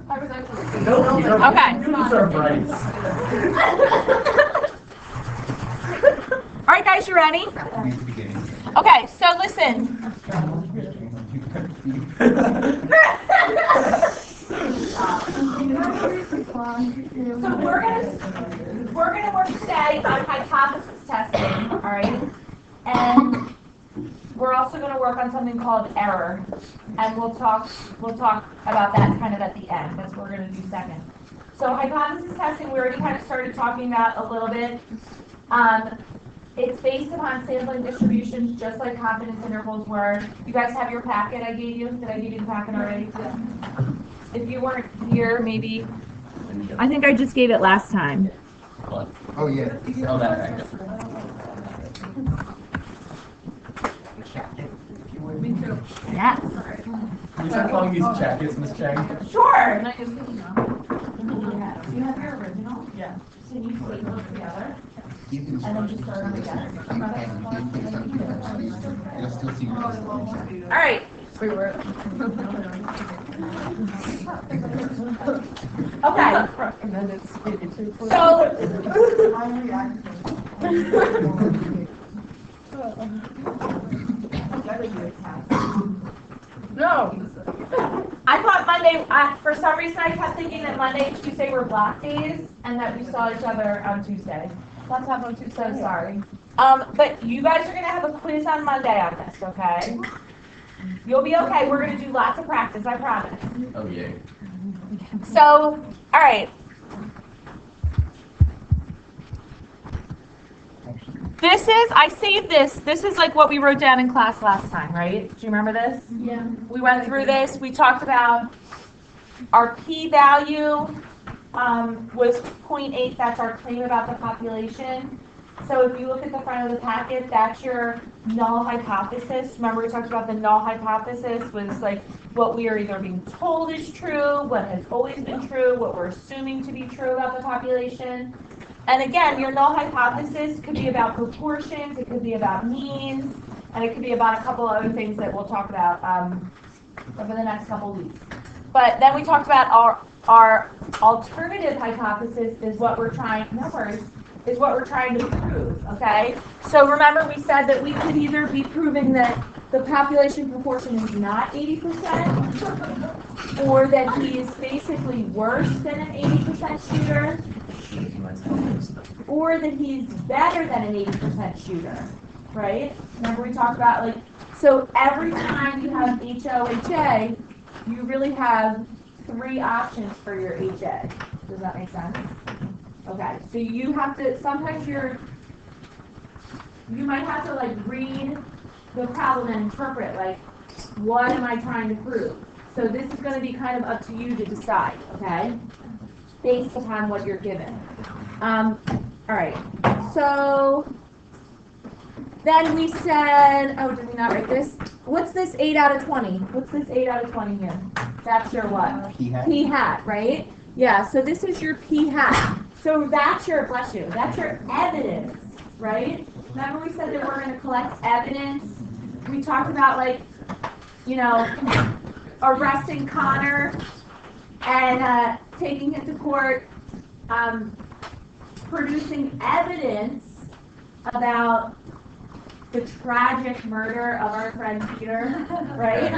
I was actually. Okay. Students are bright. All right, guys, you ready? Okay, so listen. So we're gonna work today on hypothesis testing, all right? And we're also gonna work on something called error, and we'll talk about that kind of at the end. That's what we're gonna do second. So hypothesis testing, we already kind of started talking about a little bit. It's based upon sampling distributions, just like confidence intervals were. You guys have your packet I gave you? Did I give you the packet already? Yeah. If you weren't here, maybe. I think I just gave it last time. Oh, yeah. Oh, that. Me too. Yes. We start calling these jackets, Miss Chang. Sure. And I just, You have your original? yeah. So you put those together. And then just start them again. You'll still see. All right. We were. Okay. And then it's 82. So. No. I thought Monday, for some reason I kept thinking that Monday and Tuesday were block days and that we saw each other on Tuesday. Let's have no Tuesday, so sorry. But you guys are going to have a quiz on Monday on this, okay? You'll be okay. We're going to do lots of practice, I promise. Oh, yeah. So, all right. I saved this. This is like what we wrote down in class last time, right? Do you remember this? Yeah. We went through this. We talked about our p-value was 0.8. That's our claim about the population. So if you look at the front of the packet, that's your null hypothesis. Remember we talked about the null hypothesis was like what we are either being told is true, what has always been true, what we're assuming to be true about the population. And again, your null hypothesis could be about proportions, it could be about means, and it could be about a couple other things that we'll talk about over the next couple weeks. But then we talked about our alternative hypothesis is what we're trying, is what we're trying to prove, okay? So remember we said that we could either be proving that the population proportion is not 80%, or that he is basically worse than an 80% shooter, or that he's better than an 80% shooter, right? Remember we talked about like, so every time you have HO-HA, you really have 3 options for your HA. Does that make sense? Okay, so you have to, sometimes you might have to like read the problem and interpret like, what am I trying to prove? So this is going to be kind of up to you to decide, okay? Based upon what you're given. All right, so then we said, oh, did we not write this? What's this 8 out of 20? What's this 8 out of 20 here? That's your what? P-hat. P-hat, right? Yeah, so this is your P-hat. So that's your, bless you, that's your evidence, right? Remember we said that we're going to collect evidence? We talked about like, you know, arresting Connor and taking him to court, producing evidence about the tragic murder of our friend Peter, right?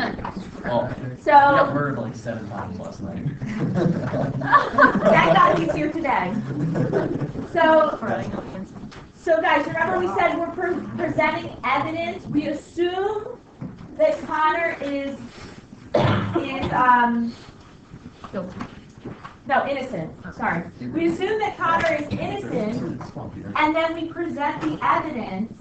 Oh, So, I got murdered like 7 times last night. thank God he's here today. So guys, remember we said we're presenting evidence. We assume that Connor is innocent. Sorry. We assume that Connor is innocent, and then we present the evidence,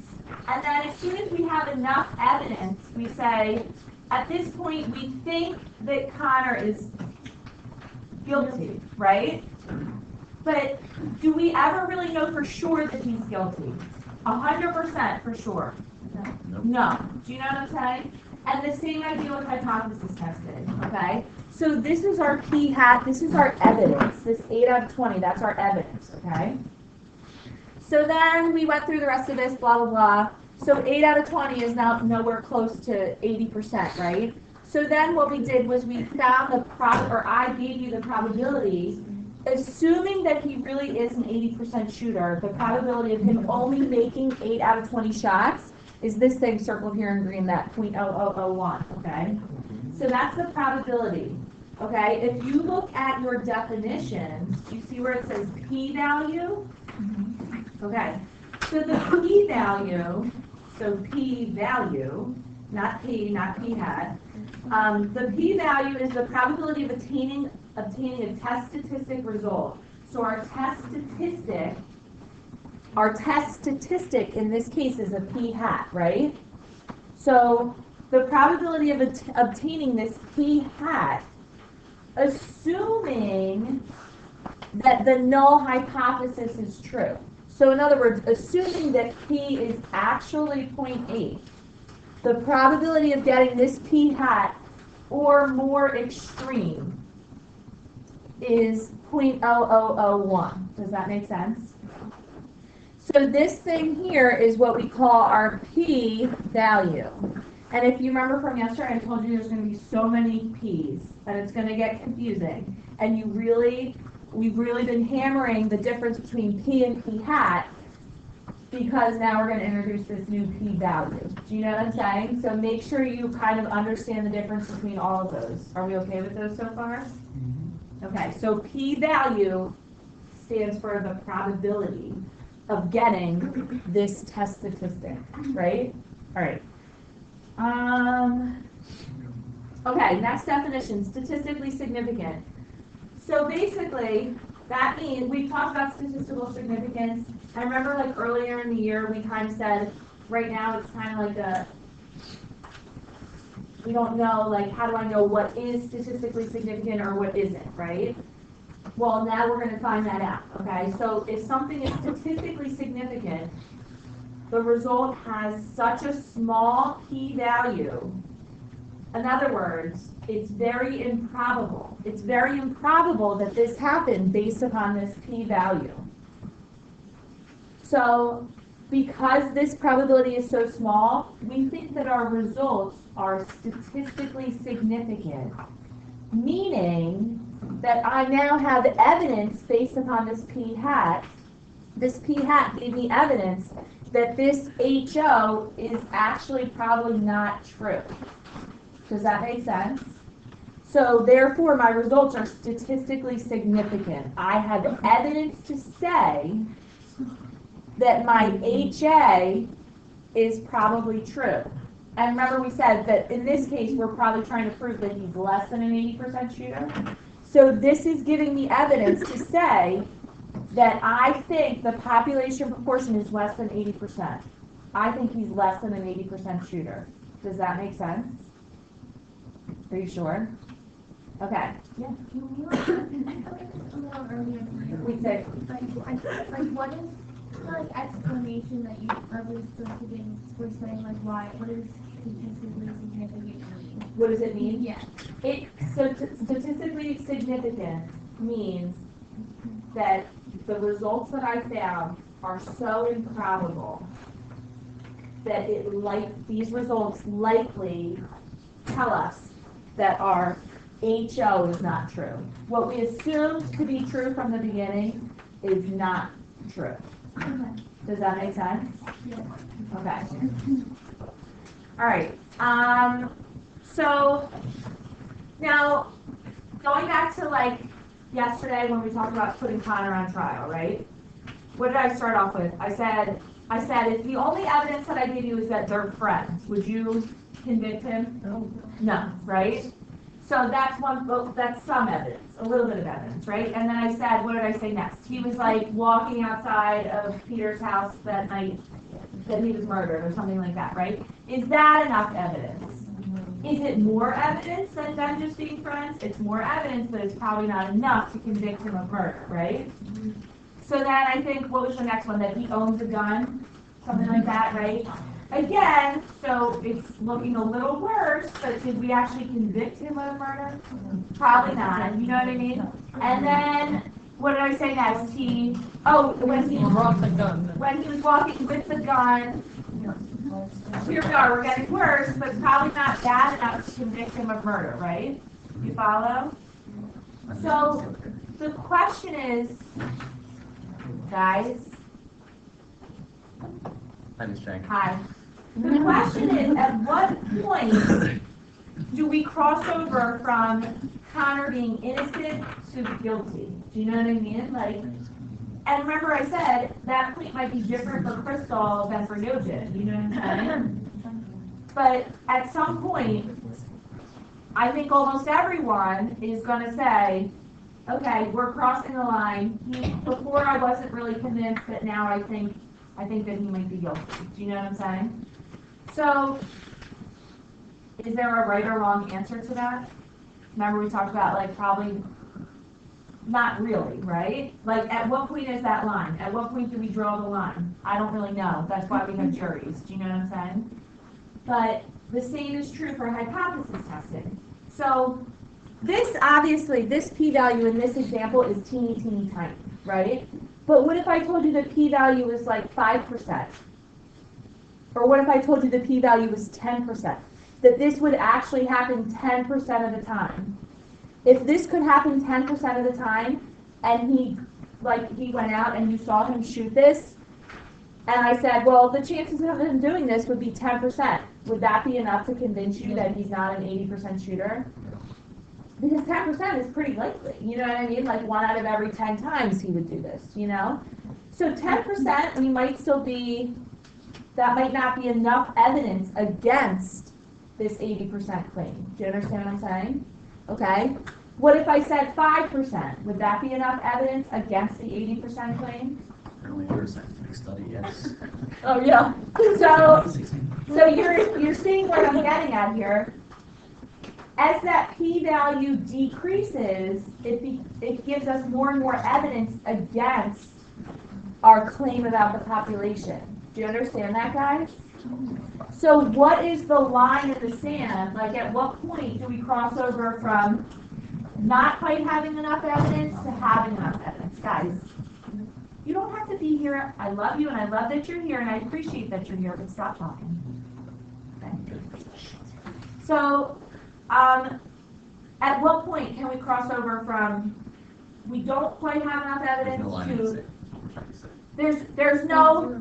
and then as soon as we have enough evidence, we say, at this point, we think that Connor is guilty, right? But do we ever really know for sure that he's guilty? 100% for sure. No. Do you know what I'm saying? And the same idea with hypothesis testing, okay? So this is our P-hat, this is our evidence. This 8 out of 20, that's our evidence, okay? So then we went through the rest of this, blah, blah, blah. So 8 out of 20 is now nowhere close to 80%, right? So then what we did was we found I gave you the probabilities, assuming that he really is an 80% shooter, the probability of him only making 8 out of 20 shots is this thing circled here in green, that 0.0001, okay? So that's the probability, okay? If you look at your definitions, you see where it says p-value? Okay, so the p-value, so p-value, not p, not p-hat, the p-value is the probability of obtaining a test statistic result. So our test statistic in this case is a p-hat, right? So the probability of obtaining this p-hat, assuming that the null hypothesis is true. So in other words, assuming that p is actually 0.8, the probability of getting this p-hat or more extreme is 0.0001. Does that make sense? So this thing here is what we call our p-value. And if you remember from yesterday, I told you there's going to be so many p's that it's going to get confusing. And we've really been hammering the difference between p and p-hat, because now we're going to introduce this new p-value. Do you know what I'm saying? So make sure you kind of understand the difference between all of those. Are we okay with those so far? Okay, so p-value stands for the probability of getting this test statistic, right? All right. Okay, next definition, statistically significant. So basically, that means, we've talked about statistical significance. I remember like earlier in the year, we kind of said, right now it's kind of like we don't know, like, how do I know what is statistically significant or what isn't, right? Well, now we're going to find that out, okay? So if something is statistically significant, the result has such a small p-value. In other words, it's very improbable. It's very improbable that this happened based upon this p-value. So because this probability is so small, we think that our results are statistically significant, meaning that I now have evidence based upon this p-hat. This p-hat gave me evidence that this HO is actually probably not true. Does that make sense? So therefore, my results are statistically significant. I have evidence to say that my HA is probably true. And remember we said that in this case, we're probably trying to prove that he's less than an 80% shooter. So this is giving me evidence to say that I think the population proportion is less than 80%. I think he's less than an 80% shooter. Does that make sense? Are you sure? Okay. Yeah. Can you, I feel like a little earlier. We said, What is the explanation that you are supposed to give for saying what is statistically significant mean? what does it mean? Yeah. Statistically significant means that the results that I found are so improbable that these results likely tell us that our HO is not true. What we assumed to be true from the beginning is not true. Okay. Does that make sense? Yeah. Okay. All right. So now going back to yesterday when we talked about putting Connor on trial, right? What did I start off with? I said if the only evidence that I give you is that they're friends, would you convict him? No, right? So that's some evidence, a little bit of evidence, right? And then I said, what did I say next? He was walking outside of Peter's house that night that he was murdered or something like that, right? Is that enough evidence? Is it more evidence than them just being friends? It's more evidence, but it's probably not enough to convict him of murder, right? So then I think, what was the next one? That he owns a gun? Something like that, right? Again, so it's looking a little worse, but did we actually convict him of murder? Probably not, you know what I mean? And then, what did I say next? When he was walking with the gun, here we are, we're getting worse, but probably not bad enough to convict him of murder, right? You follow? So, the question is, guys, Hi, Ms. Shank. hi. The question is, at what point do we cross over from Connor being innocent to guilty? Do you know what I mean? Like, and remember I said that point might be different for Crystal than for Yojin. You know what I'm saying? But at some point, I think almost everyone is going to say, okay, we're crossing the line. Before I wasn't really convinced, but now I think that he might be guilty. Do you know what I'm saying? So, is there a right or wrong answer to that? Remember we talked about, like, probably not really, right? Like, at what point is that line? At what point do we draw the line? I don't really know. That's why we have juries. Do you know what I'm saying? But the same is true for hypothesis testing. So, this, obviously, this p-value in this example is teeny, teeny tiny, right? But what if I told you the p-value was like 5%? Or what if I told you the p-value was 10%? That this would actually happen 10% of the time. If this could happen 10% of the time, and he went out and you saw him shoot this, and I said, well, the chances of him doing this would be 10%. Would that be enough to convince you that he's not an 80% shooter? Because 10% is pretty likely, you know what I mean? Like 1 out of every 10 times he would do this, you know? So 10%, we might still be, that might not be enough evidence against this 80% claim. Do you understand what I'm saying? Okay. What if I said 5%? Would that be enough evidence against the 80% claim? Only for a scientific study, yes. Oh yeah. So you're seeing what I'm getting at here. As that p-value decreases, it gives us more and more evidence against our claim about the population. Do you understand that, guys? So what is the line in the sand? Like, at what point do we cross over from not quite having enough evidence to having enough evidence? Guys, you don't have to be here. I love you, and I love that you're here, and I appreciate that you're here, but stop talking. Okay. So, at what point can we cross over from we don't quite have enough evidence to there's no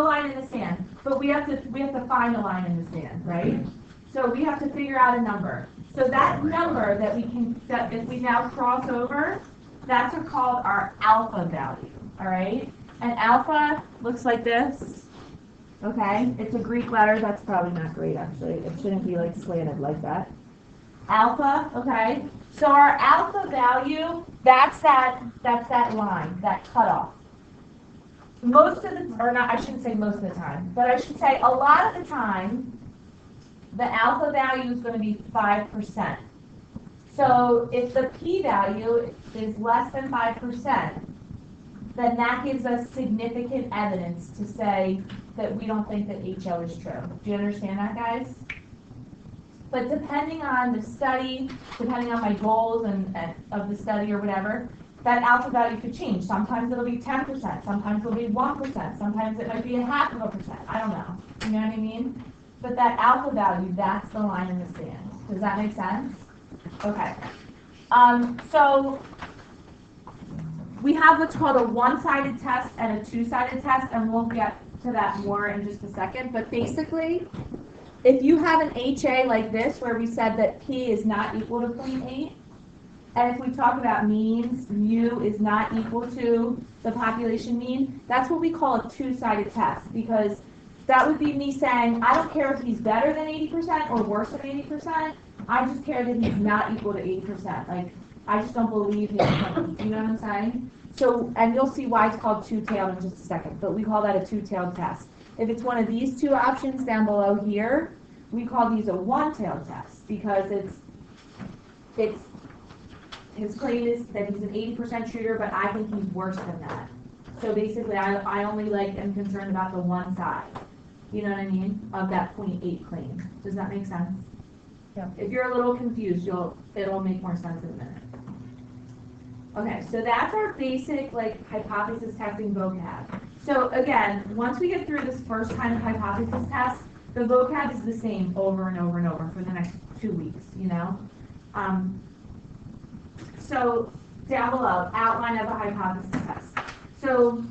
line in the sand, but we have to find a line in the sand, right? So we have to figure out a number. So that number that if we now cross over, that's called our alpha value, all right? And alpha looks like this. Okay, it's a Greek letter. That's probably not great, actually. It shouldn't be like slanted like that. Alpha, okay. So our alpha value, that's that line, that cutoff. Most of the, or not, I shouldn't say most of the time, but I should say a lot of the time, the alpha value is going to be 5%. So if the p-value is less than 5%, then that gives us significant evidence to say that we don't think that HO is true. Do you understand that, guys? But depending on the study, depending on my goals and of the study or whatever, that alpha value could change. Sometimes it'll be 10%, sometimes it'll be 1%, sometimes it might be 0.5%. I don't know. You know what I mean? But that alpha value, that's the line in the sand. Does that make sense? Okay. So we have what's called a one-sided test and a two-sided test, and we'll get to that more in just a second. But basically, if you have an HA like this, where we said that P is not equal to 0.8, and if we talk about means, mu is not equal to the population mean, that's what we call a two-sided test, because that would be me saying, I don't care if he's better than 80% or worse than 80%, I just care that he's not equal to 80%. Like, I just don't believe he's 20. You know what I'm saying? So, and you'll see why it's called two-tailed in just a second, but we call that a two-tailed test. If it's one of these two options down below here, we call these a one-tailed test, because it's his claim is that he's an 80% shooter, but I think he's worse than that. So basically, I only am concerned about the one side, you know what I mean, of that 0.8 claim. Does that make sense? Yeah. If you're a little confused, it'll make more sense in a minute. Okay, so that's our basic hypothesis testing vocab. So again, once we get through this first kind of hypothesis test, the vocab is the same over and over and over for the next 2 weeks, you know? So down below, outline of a hypothesis test. So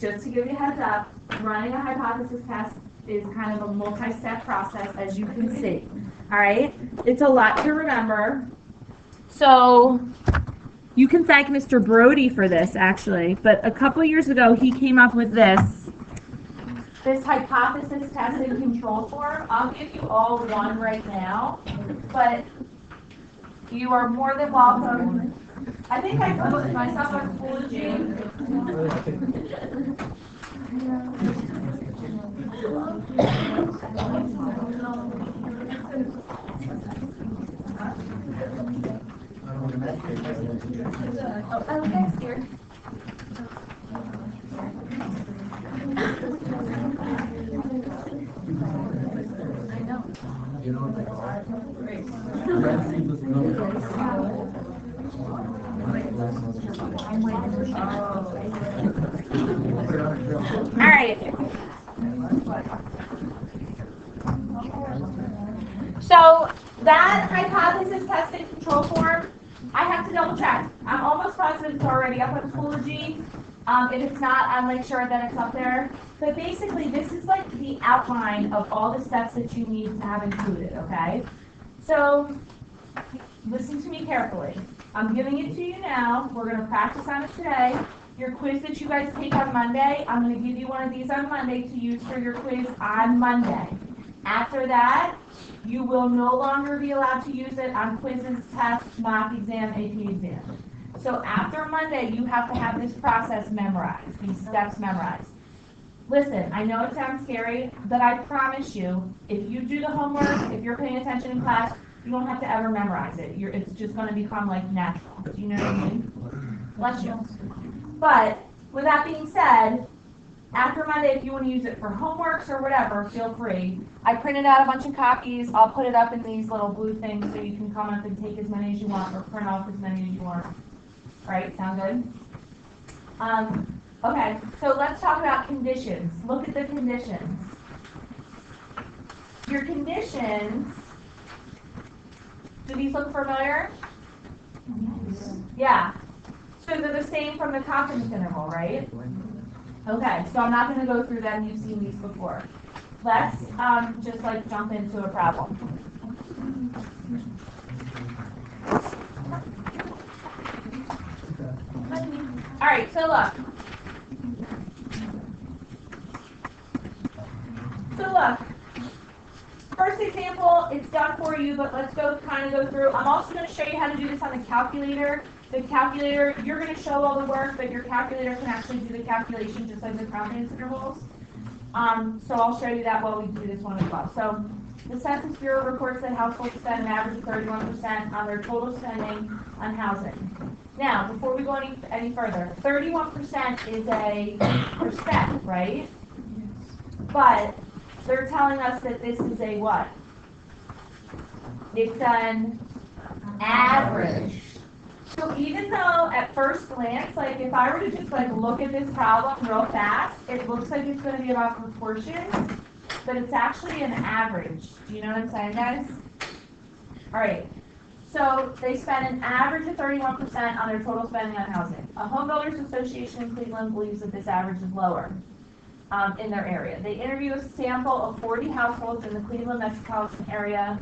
just to give you a heads up, running a hypothesis test is kind of a multi-step process, as you can see. All right? It's a lot to remember. So you can thank Mr. Brody for this, actually. But a couple years ago, he came up with this hypothesis test and control form. I'll give you all one right now, but you are more than welcome. I think I put myself on Schoology. Oh, that's here. I know. You know what? All right. So that hypothesis test and control form, I have to double check. I'm almost positive it's already up on Schoology. If it's not, I'll make sure that it's up there. But basically, this is like the outline of all the steps that you need to have included, okay? So listen to me carefully. I'm giving it to you now. We're going to practice on it today. Your quiz that you guys take on Monday, I'm going to give you one of these on Monday to use for your quiz on Monday. After that, you will no longer be allowed to use it on quizzes, tests, mock exam, AP exam. So after Monday, you have to have this process memorized, these steps memorized. Listen, I know it sounds scary, but I promise you, if you do the homework, if you're paying attention in class, you don't have to ever memorize it. It's just going to become like natural. Do you know what I mean? Bless you. But with that being said, after Monday, if you want to use it for homeworks or whatever, feel free. I printed out a bunch of copies. I'll put it up in these little blue things so you can come up and take as many as you want or print off as many as you want. All right, sound good? Okay, so let's talk about conditions. Look at the conditions. Your conditions, do these look familiar? Yeah. So they're the same from the confidence interval, right? Okay, so I'm not going to go through them. You've seen these before. Let's just like jump into a problem. All right, so look. First example, it's done for you, but let's go through. I'm also going to show you how to do this on the calculator. The calculator, you're going to show all the work, but your calculator can actually do the calculation just like the confidence intervals. So I'll show you that while we do this one as well. So the Census Bureau reports that households spend an average of 31% on their total spending on housing. Now, before we go any further, 31% is a percent, right? But they're telling us that this is a what? It's an average. So even though at first glance, like if I were to just like look at this problem real fast, it looks like it's going to be about proportions, but it's actually an average. Do you know what I'm saying, guys? All right. So they spend an average of 31% on their total spending on housing. A home builders association in Cleveland believes that this average is lower in their area. They interview a sample of 40 households in the Cleveland metropolitan area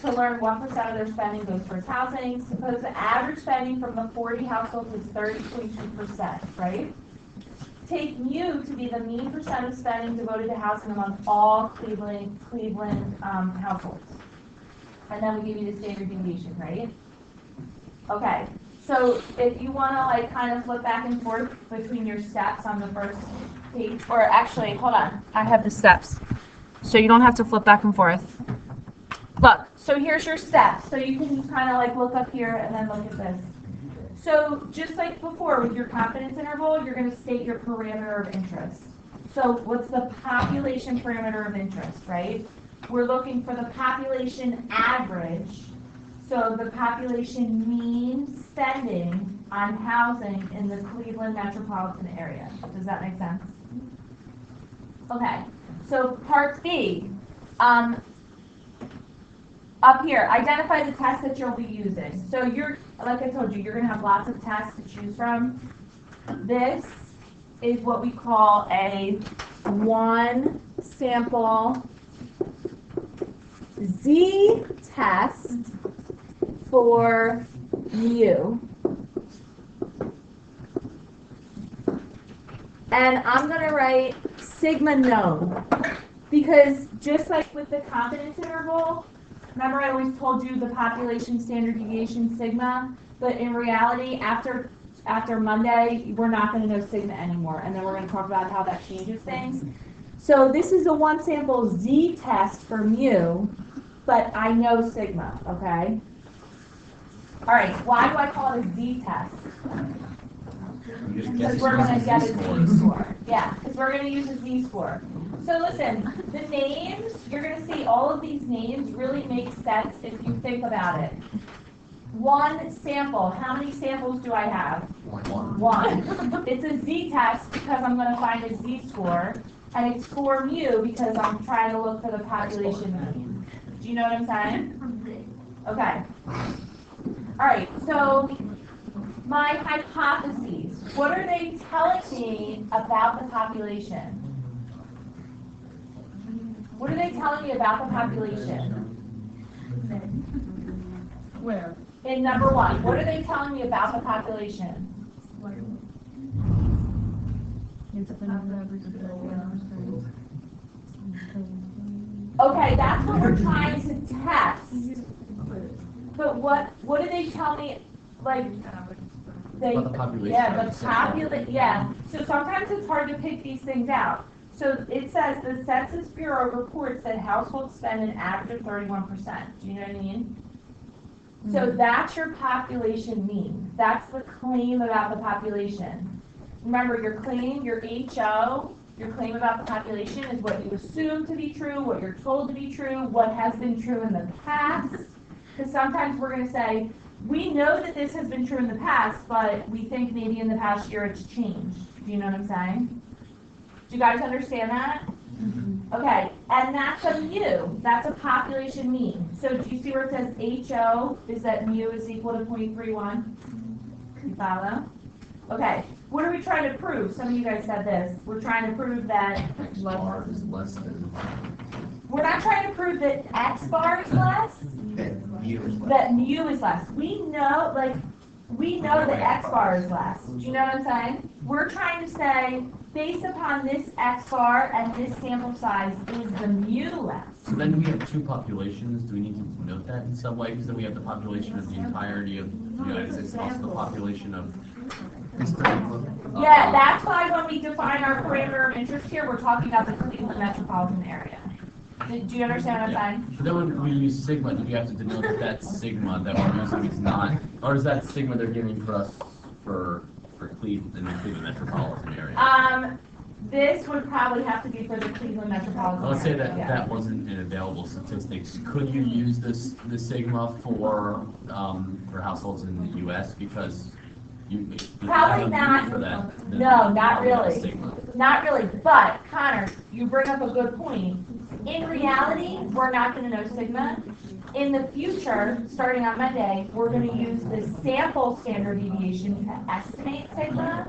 to learn what percent of their spending goes towards housing. Suppose the average spending from the 40 households is 30.2%, right? Take mu to be the mean percent of spending devoted to housing among all Cleveland households. And then we give you the standard deviation, right? Okay, so if you want to like kind of flip back and forth between your steps on the first page, or actually, hold on, I have the steps. So you don't have to flip back and forth. Look, so here's your steps. So you can kind of like look up here and then look at this. So just like before with your confidence interval, you're going to state your parameter of interest. So what's the population parameter of interest, right? We're looking for the population average. So the population mean spending on housing in the Cleveland metropolitan area. Does that make sense? Okay, so part B, up here, identify the tests that you'll be using. So like I told you, you're gonna have lots of tests to choose from. This is what we call a one sample z-test for mu. And I'm going to write sigma known, because just like with the confidence interval, remember I always told you the population standard deviation sigma, but in reality, after Monday, we're not going to know sigma anymore, and then we're going to talk about how that changes things. So this is a one sample z-test for mu, but I know sigma, okay? All right, why do I call it a z-test? You just Because guess we're going to get a score. z-score. Yeah, because we're going to use a z-score. So listen, the names, you're going to see all of these names really make sense if you think about it. One sample, how many samples do I have? One. It's a z-test because I'm going to find a z-score, and it's for mu because I'm trying to look for the population mean. Do you know what I'm saying? Okay. All right, so my hypotheses, what are they telling me about the population? What are they telling me about the population? Where? In number one, what are they telling me about the population? Okay, that's what we're trying to test. But what do they tell me? Like, they, About the population. yeah. So sometimes it's hard to pick these things out. So it says the Census Bureau reports that households spend an average of 31%. Do you know what I mean? So that's your population mean. That's the claim about the population. Remember, your claim, your HO, your claim about the population is what you assume to be true, what you're told to be true, what has been true in the past. Because sometimes we're going to say, we know that this has been true in the past, but we think maybe in the past year it's changed. Do you know what I'm saying? Do you guys understand that? Okay, and that's a mu. That's a population mean. So do you see where it says HO is that mu is equal to 0.31? You follow? Okay, what are we trying to prove? Some of you guys said this. We're trying to prove that X bar is less than, we're not trying to prove that X bar is less, that mu is less. that mu is less. We know that X bar is less. Do you know what I'm saying? We're trying to say, based upon this X bar and this sample size, is the mu less? So then we have two populations. Do we need to note that in some way? Because then we have the population of the entirety of the United States, and also the population of. Yeah, that's why when we define our parameter of interest here, we're talking about the Cleveland metropolitan area. Do you understand what I'm saying? But then when we use sigma, do you have to denote that that sigma that we're using is not, or is that sigma they're giving for us for Cleveland, in the Cleveland metropolitan area? This would probably have to be for the Cleveland metropolitan area. Let's say that yeah. that wasn't in available statistics. Could you use this sigma for households in the U.S. because you Probably have a not. need for that? No, not really. Sigma. Not really, but Connor, you bring up a good point. In reality, we're not going to know sigma. In the future, starting on Monday, we're going to use the sample standard deviation to estimate sigma.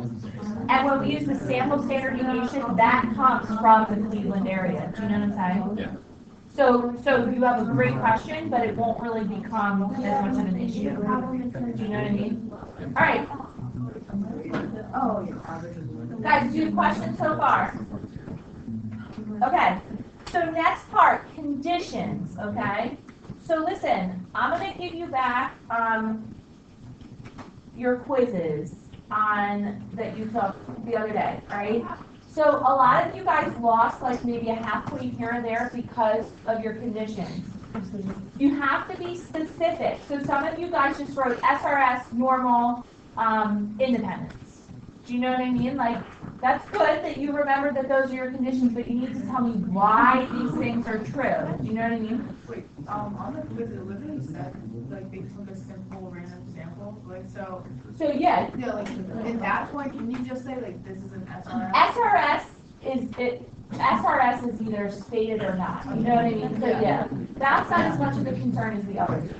And when we use the sample standard deviation, that comes from the Cleveland area. Do you know what I'm saying? Yeah. So you have a great question, but it won't really become as much of an issue. Do you know what I mean? All right. Guys, do you have questions so far? Okay. So next part, conditions, okay? So listen, I'm going to give you back your quizzes that you took the other day, right? So a lot of you guys lost like maybe a half point here and there because of your conditions. You have to be specific. So some of you guys just wrote SRS, normal, independence. Do you know what I mean? Like, That's good that you remember that those are your conditions, but you need to tell me why these things are true. Do you know what I mean? Wait, on the quiz, it literally said, like, they took a simple random sample, like, so, So yeah, yeah, like, at that point, can you just say, like, this is an SRS? SRS is either stated or not. You know what I mean? So yeah, that's not as much of a concern as the others.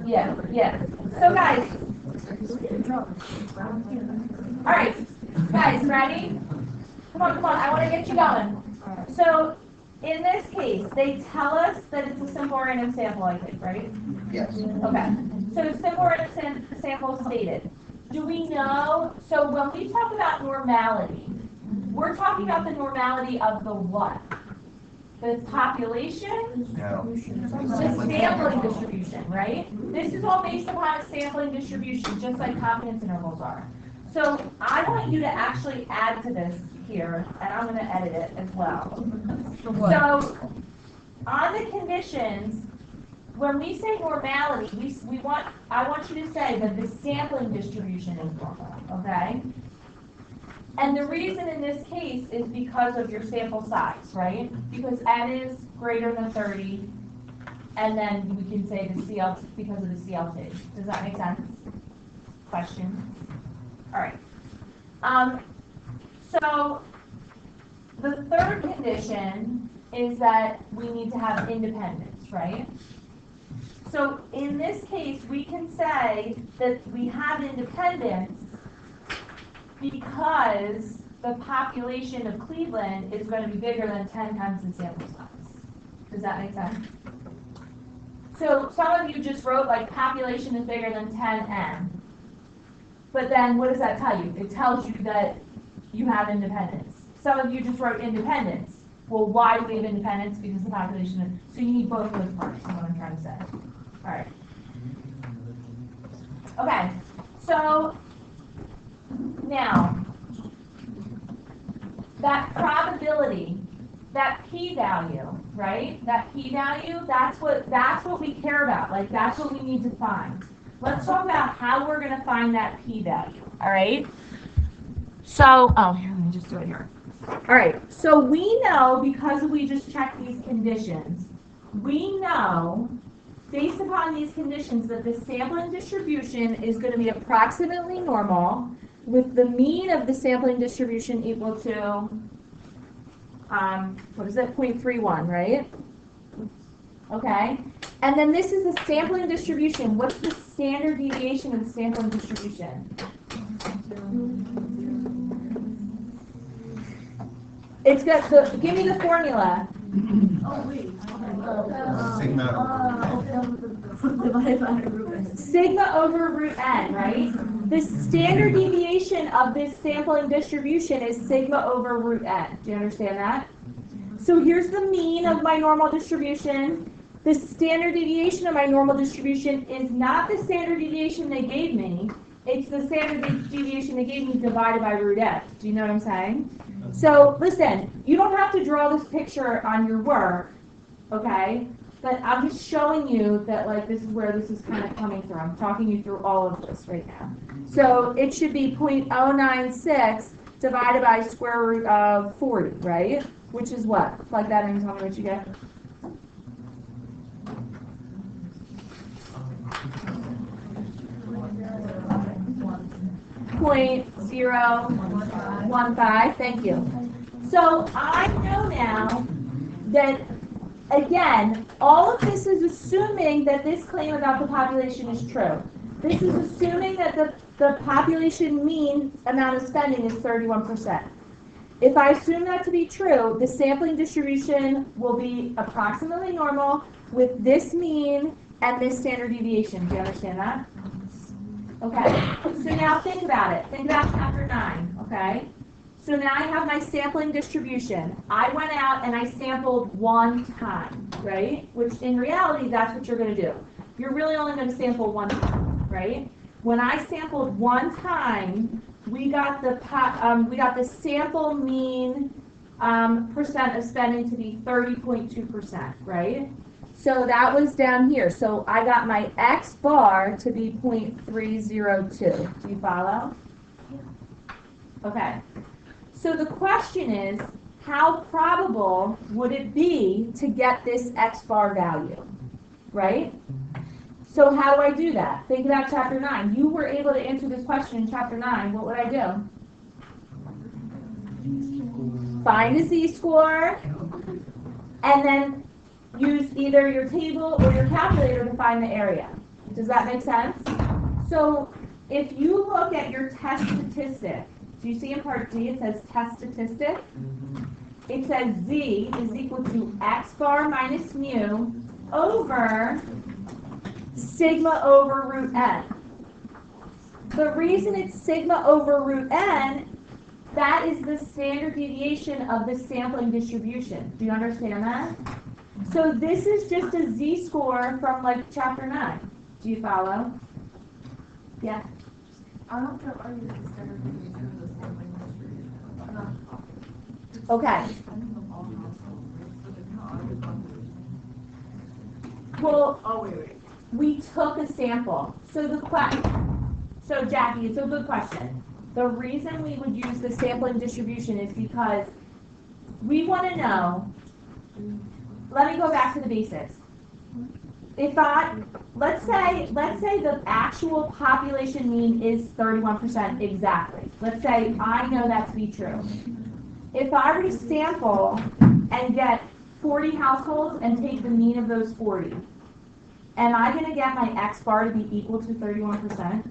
Yeah, yeah. So guys, all right, guys, ready? Come on, I want to get you going. So in this case, they tell us that it's a simple random sample, I think, right? Yes. Okay. So simple random sample stated. Do we know? So when we talk about normality, we're talking about the normality of the what? The population? No. The sampling distribution, right? This is all based upon a sampling distribution, just like confidence intervals are. So I want you to actually add to this here, and I'm going to edit it as well. So on the conditions, when we say normality, I want you to say that the sampling distribution is normal, okay? And the reason in this case is because of your sample size, right? Because n is greater than 30, and then we can say the CL because of the CLT. Does that make sense? Question? All right. So the third condition is that we need to have independence, right? So in this case, we can say that we have independence because the population of Cleveland is going to be bigger than 10 times the sample size. Does that make sense? So some of you just wrote like population is bigger than 10n. But then what does that tell you? It tells you that you have independence. Some of you just wrote independence. Well, why do we have independence? Because the population is, so you need both of those parts, is what I'm trying to say. All right. Okay, so now, that probability, that p-value, right? That p-value, that's what we care about. Like, that's what we need to find. Let's talk about how we're going to find that p-value, all right? So, oh, here, let me just do it here. All right, so we know, because we just checked these conditions, we know, based upon these conditions, that the sampling distribution is going to be approximately normal, with the mean of the sampling distribution equal to, what is it, 0.31, right? Okay, and then this is the sampling distribution. What's the standard deviation of the sampling distribution? It's got the, give me the formula. Oh, wait. Sigma over root n, right? The standard deviation of this sampling distribution is sigma over root n. Do you understand that? So here's the mean of my normal distribution. The standard deviation of my normal distribution is not the standard deviation they gave me. It's the standard deviation they gave me divided by root n. Do you know what I'm saying? So listen, you don't have to draw this picture on your work, okay? But I'm just showing you that, like, this is where this is kind of coming from. I'm talking you through all of this right now. So it should be 0.096 divided by square root of 40, right? Which is what? Plug that in and tell me what you get. .015, thank you. So I know now that, again, all of this is assuming that this claim about the population is true. This is assuming that the population mean amount of spending is 31%. If I assume that to be true, the sampling distribution will be approximately normal with this mean and this standard deviation. Do you understand that? Okay, so now think about it. Think about chapter 9, okay? So now I have my sampling distribution. I went out and I sampled one time, right? Which in reality, that's what you're going to do. You're really only going to sample one time, right? When I sampled one time, we got the sample mean percent of spending to be 30.2%, right? So that was down here. So I got my X bar to be 0.302. Do you follow? Okay. So the question is, how probable would it be to get this X bar value, right? So how do I do that? Think about chapter 9. You were able to answer this question in chapter 9. What would I do? Find a z-score, and then use either your table or your calculator to find the area. Does that make sense? So if you look at your test statistic, do you see in part D it says test statistic? It says Z is equal to X bar minus mu over sigma over root n. The reason it's sigma over root n, that is the standard deviation of the sampling distribution. Do you understand that? So this is just a z-score from like chapter 9. Do you follow? Yeah. I don't care if I use the standard deviation of the sampling distribution. Okay. I think of all households, but it's not a population. Well, Oh, wait. we took a sample. So Jackie, it's a good question. The reason we would use the sampling distribution is because we want to know. Let me go back to the basics. Let's say the actual population mean is 31% exactly. Let's say I know that to be true. If I were to sample and get 40 households and take the mean of those 40, am I going to get my X bar to be equal to 31%?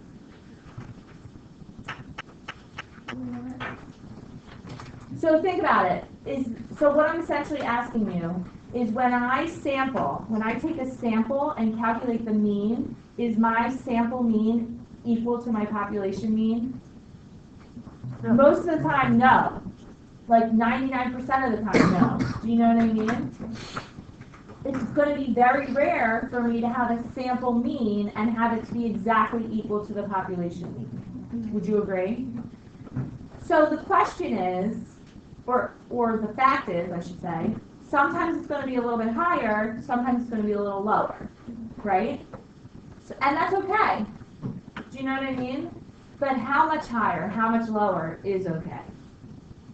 So think about it. So what I'm essentially asking you is when I take a sample and calculate the mean, is my sample mean equal to my population mean? No. Most of the time, no. Like 99% of the time, no. Do you know what I mean? It's going to be very rare for me to have a sample mean and have it to be exactly equal to the population mean. Would you agree? So the question is, or the fact is, I should say, sometimes it's going to be a little bit higher, sometimes it's going to be a little lower, right? So, and that's okay. Do you know what I mean? But how much higher, how much lower is okay.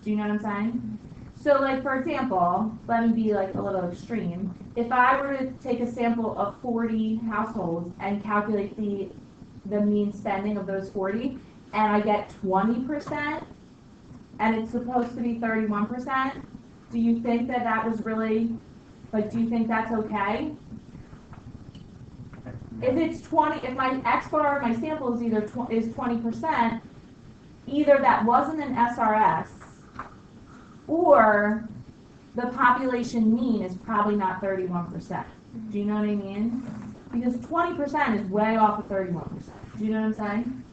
Do you know what I'm saying? So like, for example, let me be like a little extreme. If I were to take a sample of 40 households and calculate the mean spending of those 40, and I get 20%, and it's supposed to be 31%, do you think that was really, like, do you think that's okay? If it's 20, if my X bar, my sample is is 20%, either that wasn't an SRS, or the population mean is probably not 31%. Do you know what I mean? Because 20% is way off of 31%. Do you know what I'm saying?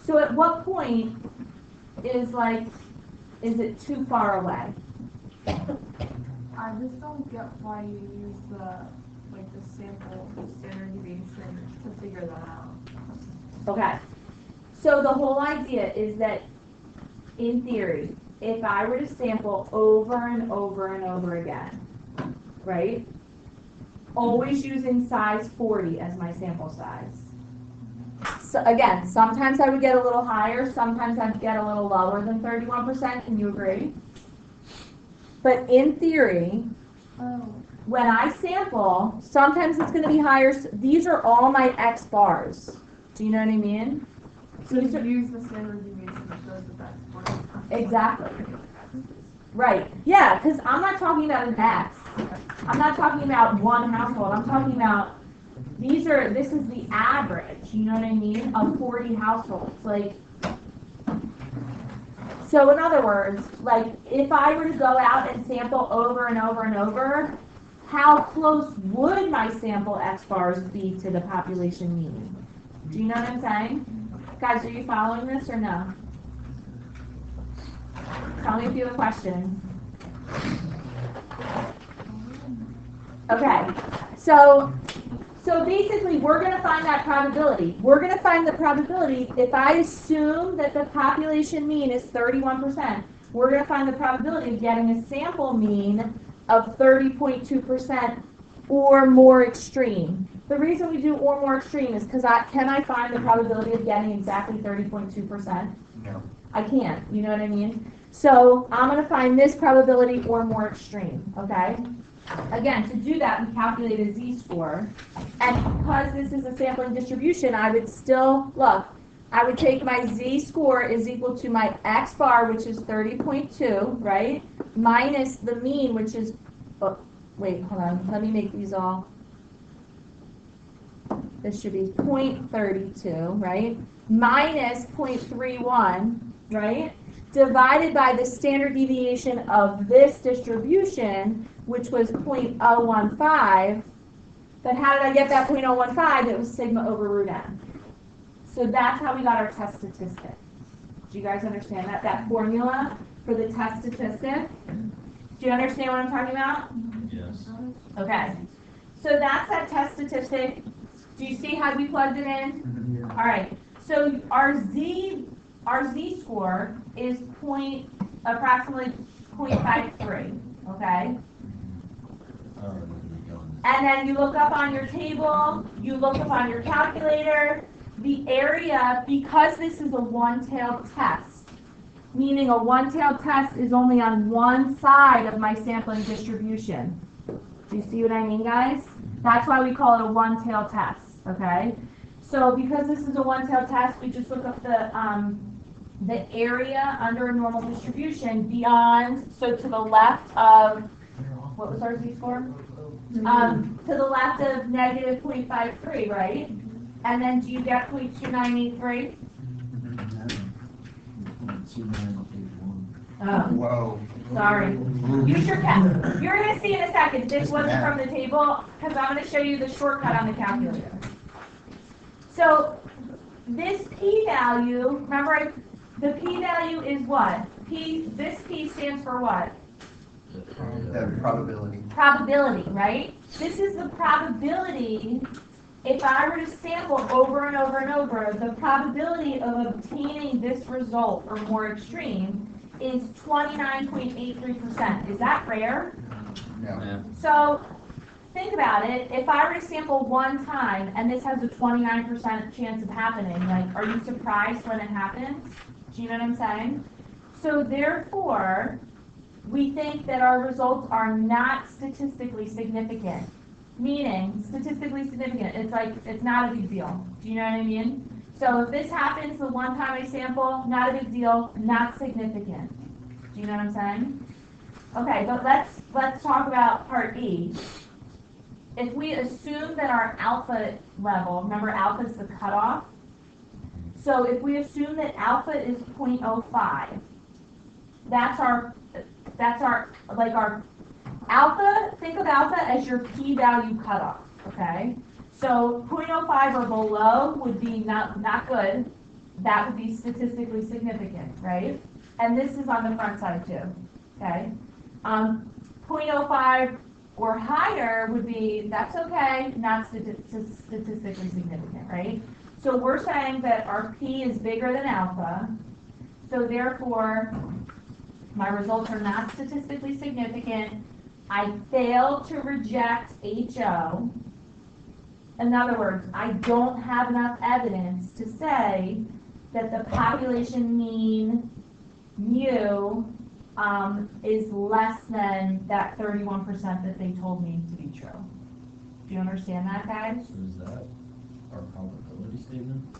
So at what point is it too far away? I just don't get why you use the sample, the standard deviation to figure that out. Okay. So the whole idea is that, in theory, if I were to sample over and over and over again, right? Always using size 40 as my sample size. So again, sometimes I would get a little higher, sometimes I'd get a little lower than 31%. Can you agree? But in theory, when I sample, sometimes it's going to be higher. These are all my X bars. Do you know what I mean? So you use the standard deviation that goes with that. Exactly. Right. Yeah, because I'm not talking about an X. I'm not talking about one household. I'm talking about this is the average, you know what I mean, of 40 households. So in other words, like if I were to go out and sample over and over and over, how close would my sample X bars be to the population mean? Do you know what I'm saying? Guys, are you following this or no? Tell me if you have a question. Okay, so basically we're going to find that probability. We're going to find the probability if I assume that the population mean is 31%, we're going to find the probability of getting a sample mean of 30.2% or more extreme. The reason we do or more extreme is because can I find the probability of getting exactly 30.2%? No. I can't, you know what I mean? So I'm gonna find this probability or more extreme, okay? Again, to do that, we calculate a z-score, and because this is a sampling distribution, I would still, look, I would take my z-score is equal to my x bar, which is 30.2, right? Minus the mean, which is, oh, wait, hold on, let me make these all, this should be 0.32, right? Minus 0.31, right? Divided by the standard deviation of this distribution, which was 0.015. Then how did I get that 0.015? It was sigma over root n. So that's how we got our test statistic. Do you guys understand that? That formula for the test statistic? Do you understand what I'm talking about? Yes. Okay. So that's that test statistic. Do you see how we plugged it in? All right. So our z-score is approximately 0.53. Okay. And then you look up on your table, you look up on your calculator, the area, because this is a one-tailed test, meaning a one-tailed test is only on one side of my sampling distribution. Do you see what I mean, guys? That's why we call it a one-tailed test, okay? So because this is a one-tailed test, we just look up the area under a normal distribution beyond, so to the left of, what was our z-score? To the left of negative 0.53, right? And then do you get 0.2983? Oh, Whoa. sorry. Use your pen. You're going to see in a second, this wasn't from the table, because I'm going to show you the shortcut on the calculator. So this p-value, remember the p-value is what? This p stands for what? The probability. Probability, right? This is the probability. If I were to sample over and over and over, the probability of obtaining this result or more extreme is 29.83%. Is that rare? No. Yeah. So think about it. If I were to sample one time and this has a 29% chance of happening, like, are you surprised when it happens? Do you know what I'm saying? So therefore, we think that our results are not statistically significant. Meaning, statistically significant, it's like, it's not a big deal. Do you know what I mean? So if this happens the one time I sample, not a big deal, not significant. Do you know what I'm saying? Okay, but let's talk about part E. If we assume that our alpha level, remember alpha is the cutoff, so if we assume that alpha is 0.05, that's our alpha, think of alpha as your p-value cutoff, okay? So 0.05 or below would be not good. That would be statistically significant, right? And this is on the front side too, okay? 0.05 or higher would be, that's okay, not statistically significant, right? So we're saying that our p is bigger than alpha, so therefore my results are not statistically significant. I fail to reject HO. In other words, I don't have enough evidence to say that the population mean mu is less than that 31% that they told me to be true. Do you understand that, guys? So is that our probability statement?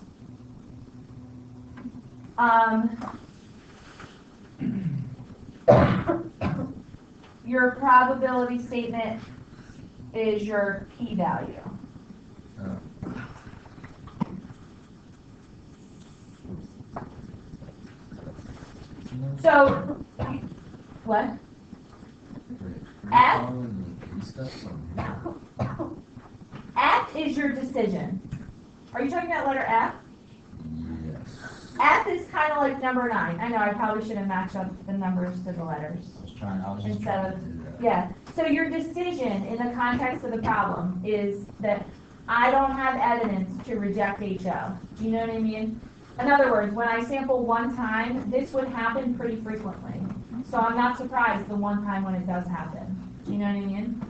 Your probability statement is your p-value. So, what? F? F is your decision. Are you talking about letter F? Yes. F is kind of like number 9. I know I probably should have matched up the numbers to the letters. I was just Instead trying of- to do that. Yeah. So your decision in the context of the problem is that I don't have evidence to reject HO. Do you know what I mean? In other words, when I sample one time, this would happen pretty frequently. So I'm not surprised the one time when it does happen. Do you know what I mean?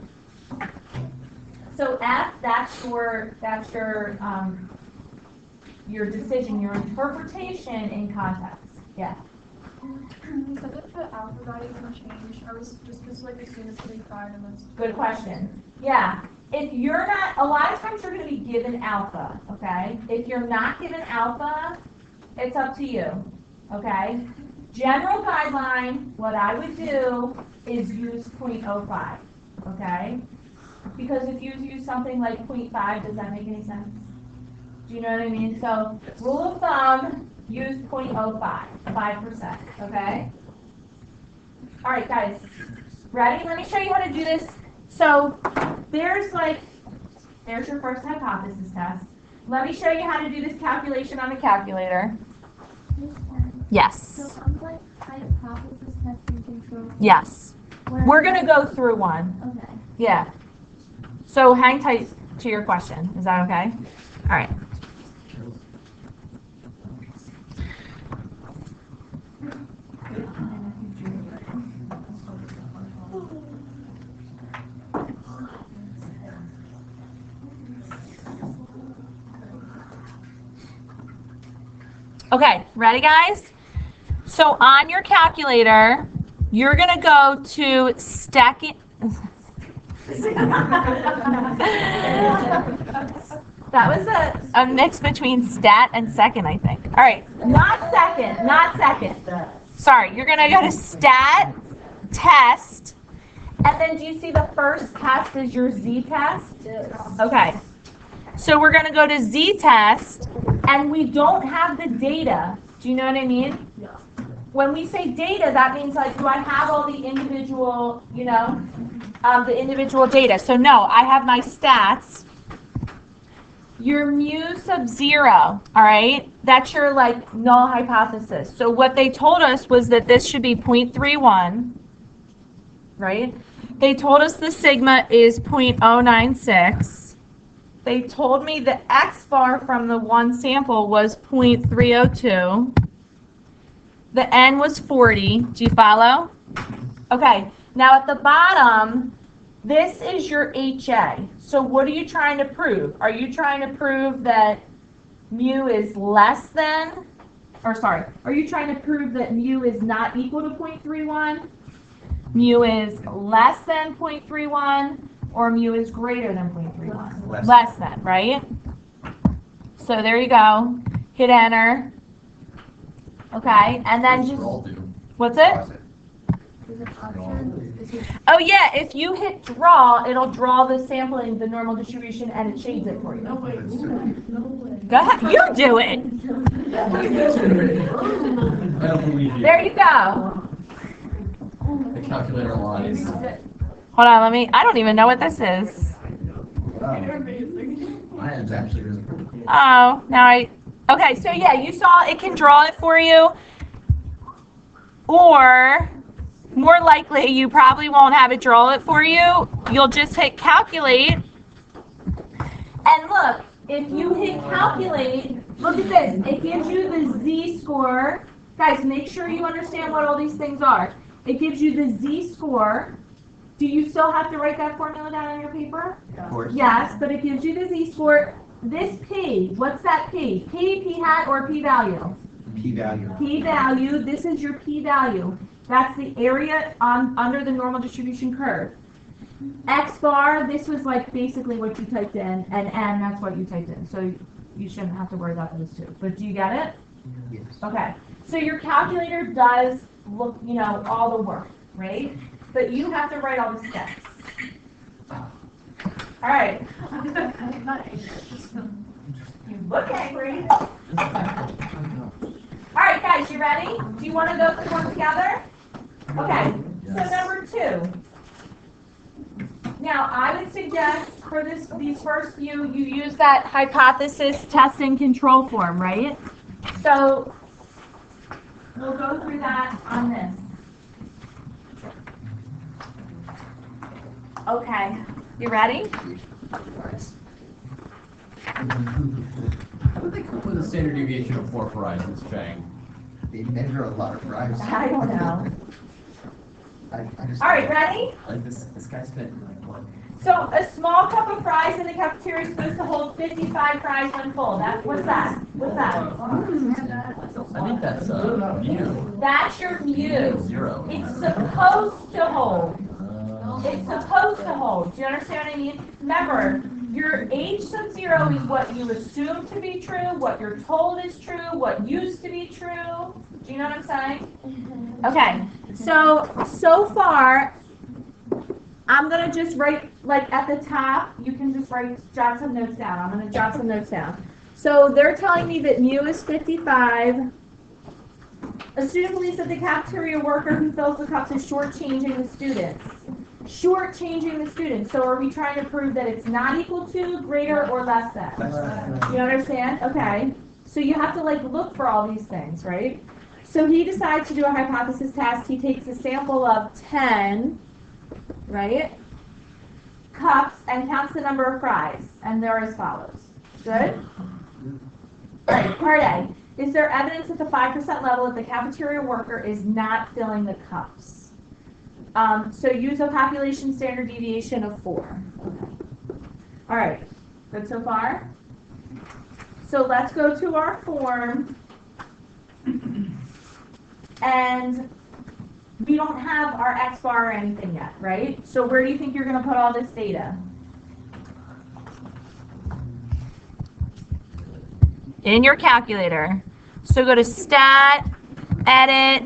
So F, that's your decision, your interpretation in context. Yeah. You said that the alpha value can change. I was just supposed to like assume it's 35 and that's. Good question. Yeah, if you're not, a lot of times you're gonna be given alpha, okay? If you're not given alpha, it's up to you, okay? General guideline, what I would do is use 0.05, okay? Because if you use something like 0.5, does that make any sense? Do you know what I mean? So, rule of thumb, use 0.05, 5%, okay? All right, guys, ready? Let me show you how to do this. So, there's your first hypothesis test. Let me show you how to do this calculation on the calculator. Yes. So I'm like hypothesis testing control. Yes. Where- We're gonna go through one. Okay. Yeah. So hang tight to your question. Is that okay? All right. Okay, ready guys? So on your calculator, you're gonna go to stacking. That was a mix between stat and second, I think. All right, not second, not second. Sorry, you're gonna go to stat, test, and then do you see the first test is your z-test? Okay. So we're gonna go to z-test, and we don't have the data. Do you know what I mean? Yeah. When we say data, that means like, do I have all the individual, the individual data? So no, I have my stats. Your mu sub 0, all right? That's your like null hypothesis. So what they told us was that this should be 0.31, right? They told us the sigma is 0.096. They told me the X bar from the one sample was 0.302. The N was 40. Do you follow? Okay, now at the bottom, this is your HA. So what are you trying to prove? Are you trying to prove that mu is less than, are you trying to prove that mu is not equal to 0.31? Mu is less than 0.31? Or mu is greater than 0.31? Less than, right? So there you go. Hit enter. Okay, and then just, what's it? Oh yeah, if you hit draw, it'll draw the sampling, the normal distribution, and it shades it for you. Go ahead, you do it. I don't believe you. There you go. The calculator lies. Hold on, I don't even know what this is. My hand's actually really cool. Oh, okay, so yeah, you saw it can draw it for you. Or, more likely, you probably won't have it draw it for you. You'll just hit calculate. And look, if you hit calculate, look at this. It gives you the z-score. Guys, make sure you understand what all these things are. It gives you the z-score. Do you still have to write that formula down on your paper? Of course. Yes, but it gives you the z-score. This p, what's that p? P hat, or p-value? P-value. P-value, this is your p-value. That's the area under the normal distribution curve. X bar, this was like basically what you typed in, and N, that's what you typed in. So you shouldn't have to worry about those two. But do you get it? Yes. Okay. So your calculator does look, all the work, right? But you have to write all the steps. All right. I'm not angry. You look angry. All right, guys, you ready? Do you want to go through one together? Okay. So number 2. Now, I would suggest for these first few, you use that hypothesis test and control form, right? So we'll go through that on this. Okay, you ready? How did they come up with a standard deviation of 4 horizons, Chang? They measure a lot of fries. I don't know. I just. All right, ready? Like this guy spent like what? So a small cup of fries in the cafeteria is supposed to hold 55 fries when full. What's that? What's that? I think think that's mu. That's your mu. 0. It's supposed to hold. Uh, It's supposed to hold. Do you understand what I mean? Remember, your h sub 0 is what you assume to be true, what you're told is true, what used to be true. Do you know what I'm saying? Okay. So far, I'm going to just write, like at the top, you can just jot some notes down. I'm going to jot some notes down. So they're telling me that mu is 55. A student believes that the cafeteria worker who fills the cups is shortchanging the students. Shortchanging the students. So are we trying to prove that it's not equal to, greater, or less than? You understand? Okay. So you have to like look for all these things, right? So he decides to do a hypothesis test. He takes a sample of 10, right, cups and counts the number of fries. And they're as follows. Good? All right, part A. Is there evidence at the 5% level that the cafeteria worker is not filling the cups? So use a population standard deviation of 4. Okay. All right, good so far? So let's go to our form. And we don't have our X bar or anything yet, right? So where do you think you're going to put all this data? In your calculator. So go to Stat, Edit.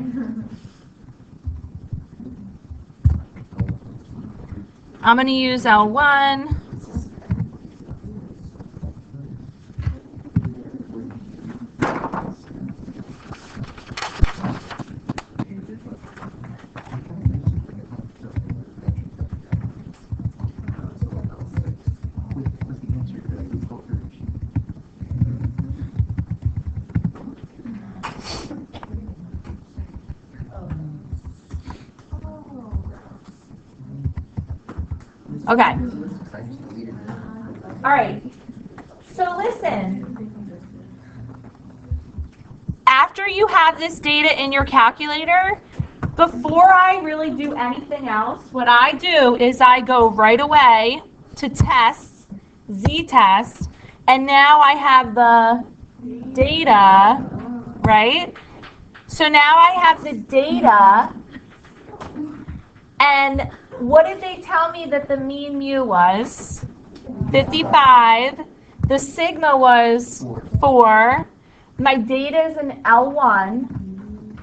I'm going to use L1. Okay. All right. So listen. After you have this data in your calculator, before I really do anything else, what I do is I go right away to tests, z-test, and now I have the data, right? So now I have the data, and what did they tell me that the mean mu was? 55. The sigma was 4. My data is an L1.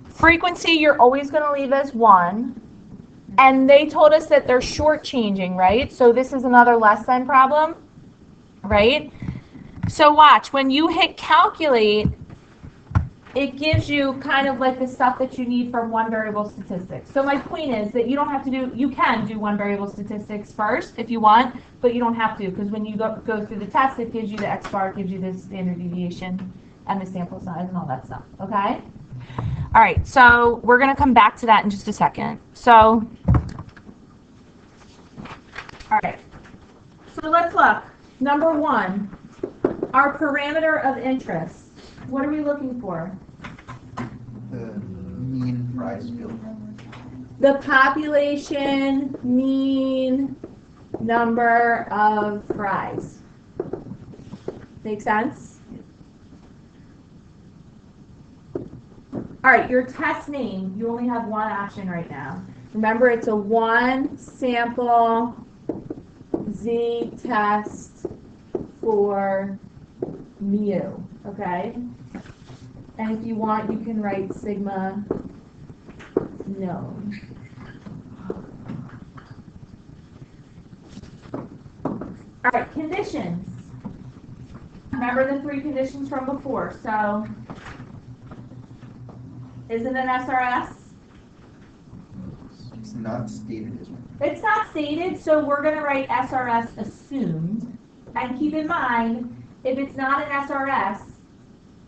Frequency, you're always going to leave as 1. And they told us that they're shortchanging, right? So this is another less than problem, right? So watch, when you hit calculate, it gives you kind of like the stuff that you need from one variable statistics. So my point is that you don't have to do, you can do one variable statistics first if you want, but you don't have to, because when you go through the test, it gives you the X bar, it gives you the standard deviation and the sample size and all that stuff, okay? All right, so we're going to come back to that in just a second. So, all right, so let's look. Number 1, our parameter of interest. What are we looking for? The mean price field. The population mean number of fries. Make sense? All right, your test name, you only have one option right now. Remember, it's a one sample z-test for mu, okay? And if you want, you can write sigma known. All right, conditions. Remember the 3 conditions from before. So, is it an SRS? It's not stated as one. It's not stated, so we're going to write SRS assumed. And keep in mind, if it's not an SRS,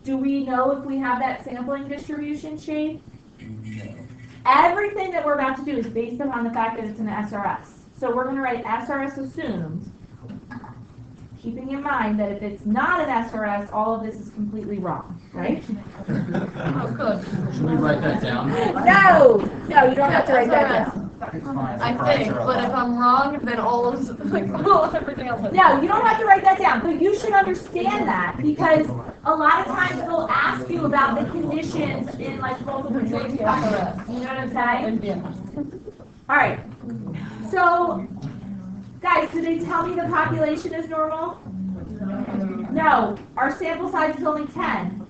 do we know if we have that sampling distribution shape? No. Everything that we're about to do is based upon the fact that it's an SRS. So we're going to write SRS assumed, keeping in mind that if it's not an SRS, all of this is completely wrong, right? Oh, good. Should we write that down? No, you don't have to write that down. It's fine. I think, but if I'm wrong, then all of, like, everything else. No, you don't have to write that down, but you should understand that because a lot of times they'll ask you about the conditions in like multiple choice questions. You know what I'm saying? All right. So, guys, did they tell me the population is normal? No. Our sample size is only 10.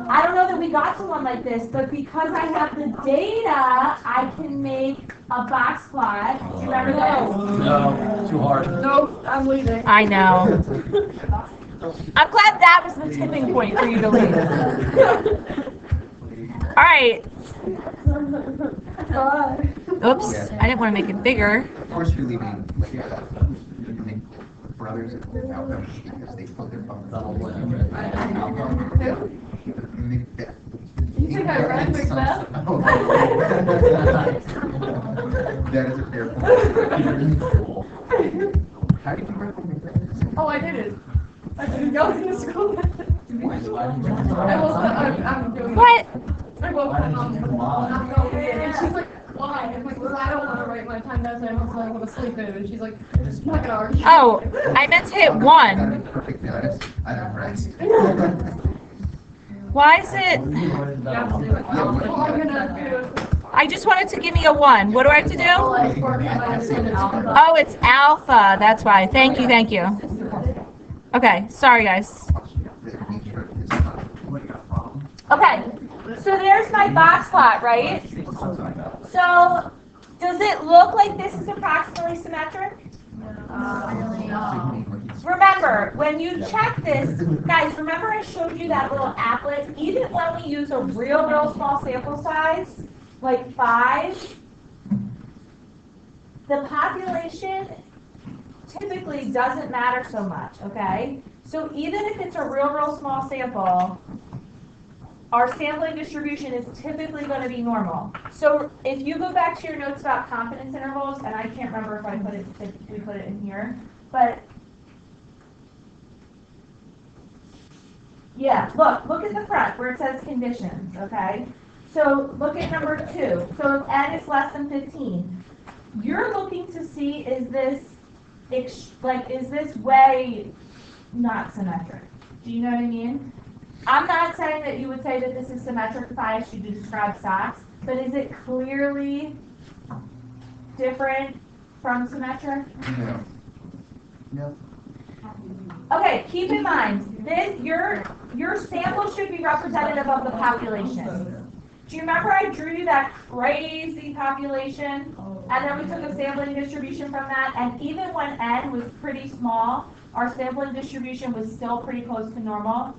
I don't know that we got to one like this, but because I have the data, I can make a box plot. Do you remember those? No, too hard. Nope, I'm leaving. I know. I'm glad that was the tipping point for you to leave. All right. Oops, I didn't want to make it bigger. Of course, you're leaving, like, you make brothers and outcomes because they put their phones on. You think I read Macbeth? That is a fair point. How did you read Macbeth? Oh, I did it. I didn't go to school. I'm doing What? I woke up I'm going in, and she's like, why? I'm like, well, I don't want to write my time assignment, so I want to sleep in. And she's like, knock it off. Oh, I meant to hit 1. To be perfectly honest, I don't rest. Why is it? All I'm gonna do I just wanted to give me a 1. What do I have to do? is Oh, it's alpha. That's why. Thank you, thank you. Okay, sorry guys. Okay, so there's my box plot, right? So, does it look like this is approximately symmetric? Remember, when you check this, guys, remember I showed you that little applet? Even when we use a real small sample size, like 5, the population typically doesn't matter so much, okay? So even if it's a real small sample, our sampling distribution is typically going to be normal. So if you go back to your notes about confidence intervals, and I can't remember if we put it in here, but yeah, look at the front where it says conditions, okay? So look at number 2. So if n is less than 15, you're looking to see is this way not symmetric? Do you know what I mean? I'm not saying that you would say that this is symmetric if I asked you to describe socks, but is it clearly different from symmetric? No. No. Okay, keep in mind, your sample should be representative of the population. Do you remember I drew you that crazy population? And then we took a sampling distribution from that, and even when n was pretty small, our sampling distribution was still pretty close to normal.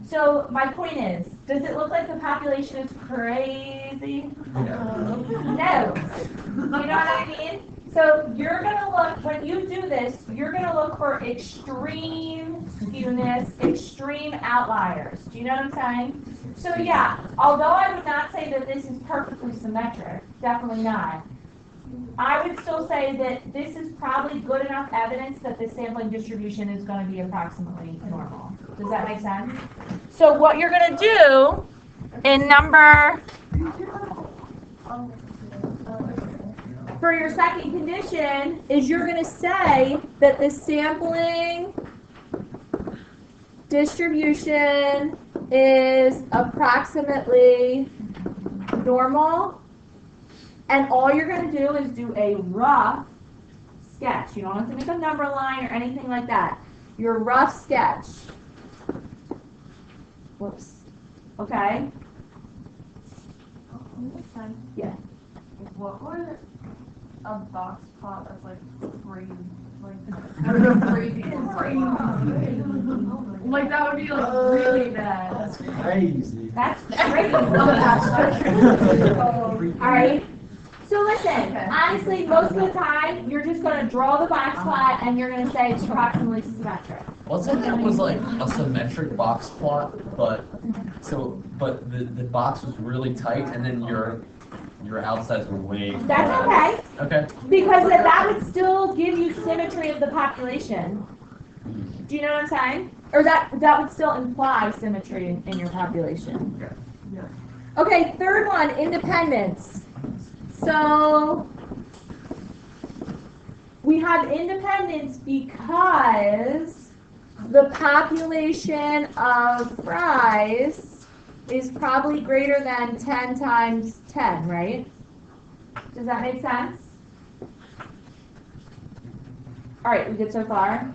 So my point is, does it look like the population is crazy? No. You know what I mean? So you're going to look, when you do this, you're going to look for extreme skewness, extreme outliers. Do you know what I'm saying? So yeah, although I would not say that this is perfectly symmetric, definitely not, I would still say that this is probably good enough evidence that the sampling distribution is going to be approximately normal. Does that make sense? So what you're going to do in number, for your second condition, is you're going to say that the sampling distribution is approximately normal. And all you're going to do is do a rough sketch. You don't have to make a number line or anything like that. Your rough sketch. Whoops. Okay? Yeah. what would a box plot that's like crazy, like that would be like really bad. That's crazy. That's crazy. All right. So listen, honestly, most of the time, you're just going to draw the box plot and you're going to say it's approximately symmetric. Let's say that was like a symmetric box plot, but the box was really tight, and then your outsides were way. That's okay, Okay. because that would still give you symmetry of the population. Do you know what I'm saying? Or that would still imply symmetry in your population. Yeah. Okay, third one, independence. So we have independence because the population of fries is probably greater than 10 times 10, right? Does that make sense? All right, we good so far?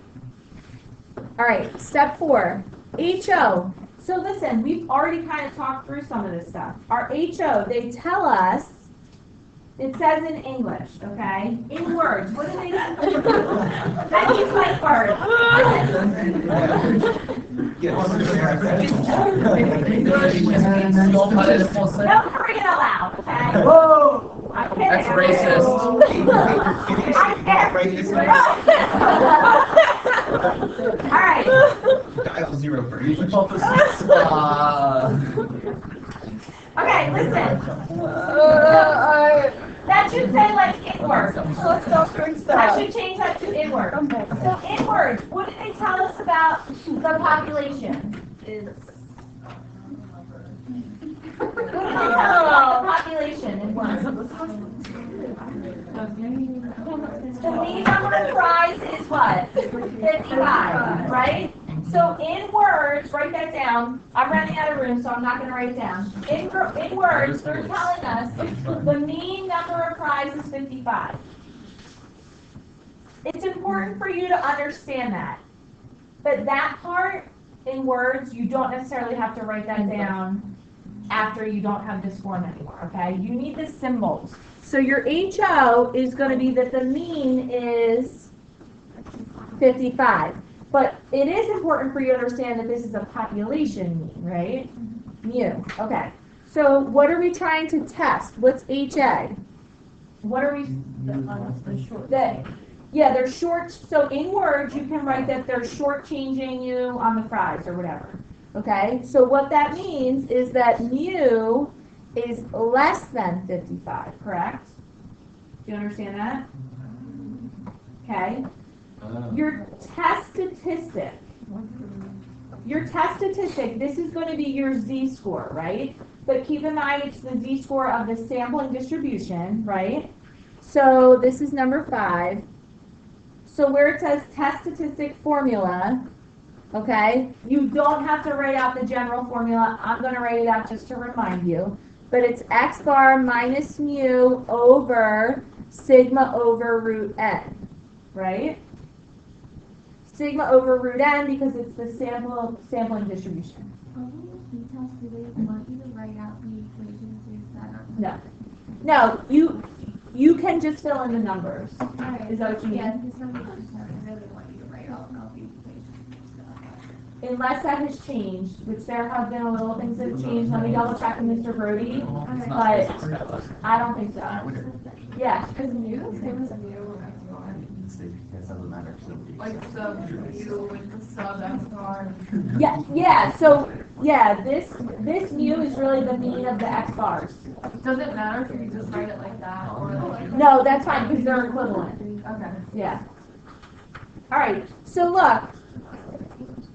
All right, step 4, HO. So listen, we've already kind of talked through some of this stuff. Our HO, they tell us, it says in English, okay? In words, what do they do? I use my words. Don't hurry it out, okay? Whoa! I'm kidding. That's racist. I'm kidding. All right. Dial 0 for You each. should focus. Okay, listen. That should say like inward. I should change that to inward. So inward, what did they tell us about the population? What did they tell us about the population in words? The mean number of fries is what? 55, right? So in words, write that down. I'm running out of room, so I'm not going to write it down. In words, they're telling us the mean number of fries is 55. It's important for you to understand that. But that part, in words, you don't necessarily have to write that down after you don't have this form anymore, okay? You need the symbols. So your HO is going to be that the mean is 55. But it is important for you to understand that this is a population mean, right? Mu. Okay. So what are we trying to test? What's HA? What are we? They're short. So in words, you can write that they're shortchanging you on the fries or whatever. Okay. So what that means is that mu is less than 55. Correct? Do you understand that? Okay. Your test statistic, this is going to be your z-score, right? But keep in mind it's the z-score of the sampling distribution, right? So this is number 5. So where it says test statistic formula, okay, you don't have to write out the general formula. I'm going to write it out just to remind you. But it's x bar minus mu over sigma over root n, right? Sigma over root n because it's the sampling distribution. Details, do they want you to write out the equations or is that not? No, you can just fill in the numbers. Alright. Is that what you mean? Yeah, because some people just really want you to write out all the equations and stuff. Unless that has changed, which there have been a little things that have changed. Let me double check with Mr. Brody, but I don't think so. Yeah. Is mu the same as mu or like sub mu with the sub x bar? Yeah. So this mu is really the mean of the x bars. Does it matter if you just write it like that or like? No, that's fine because they're equivalent. Okay. Yeah. All right. So look,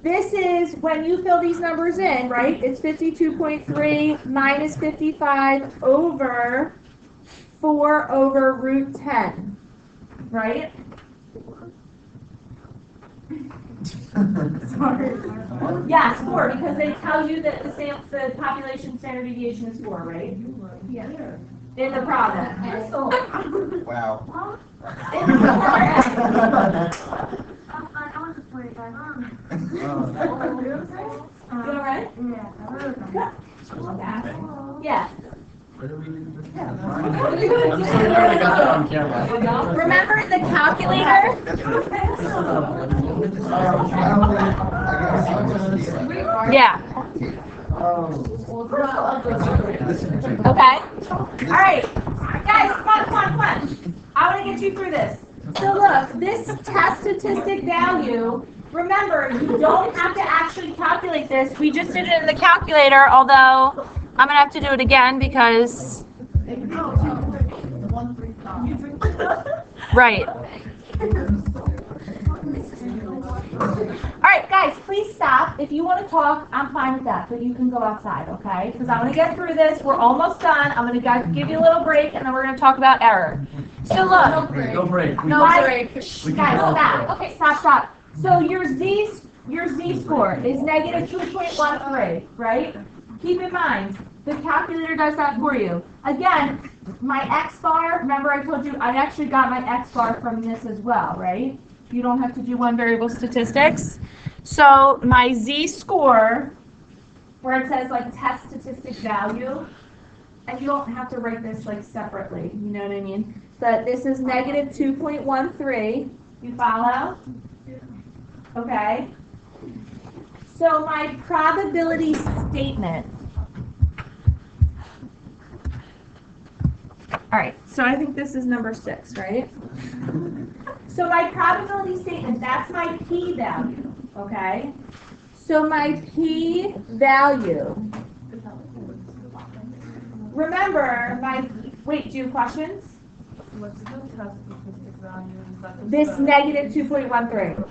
this is when you fill these numbers in, right? It's 52.3 minus 55 over 4 over root 10, right? Sorry. Yes, 4 because they tell you that the population standard deviation is 4, right? Yeah. In the problem. Wow. In the problem. I want to put it back on. You all right? Yeah. Yeah. I'm so glad I got that on camera. Remember the calculator? Yeah. Okay. All right. Guys, come on. I want to get you through this. So look, this test statistic value, remember, you don't have to actually calculate this. We just did it in the calculator, although I'm going to have to do it again because... Right. All right, guys, please stop. If you want to talk, I'm fine with that, but you can go outside, okay? Because I'm going to get through this. We're almost done. I'm going to give you a little break, and then we're going to talk about error. So look. No break. Guys, stop. Okay, stop. So your your z-score is negative 2.13, right? Keep in mind, the calculator does that for you. Again, my x-bar, remember I told you I actually got my x-bar from this as well, right? You don't have to do one variable statistics. So my z-score, where it says like test statistic value, and you don't have to write this like separately, you know what I mean? But this is negative 2.13. You follow? Okay. So my probability statement. All right, so I think this is number 6, right? So my probability statement, that's my p-value, okay? So my p-value, remember, wait, do you have questions? What's the test statistic value? Is that just This the- negative 2.13.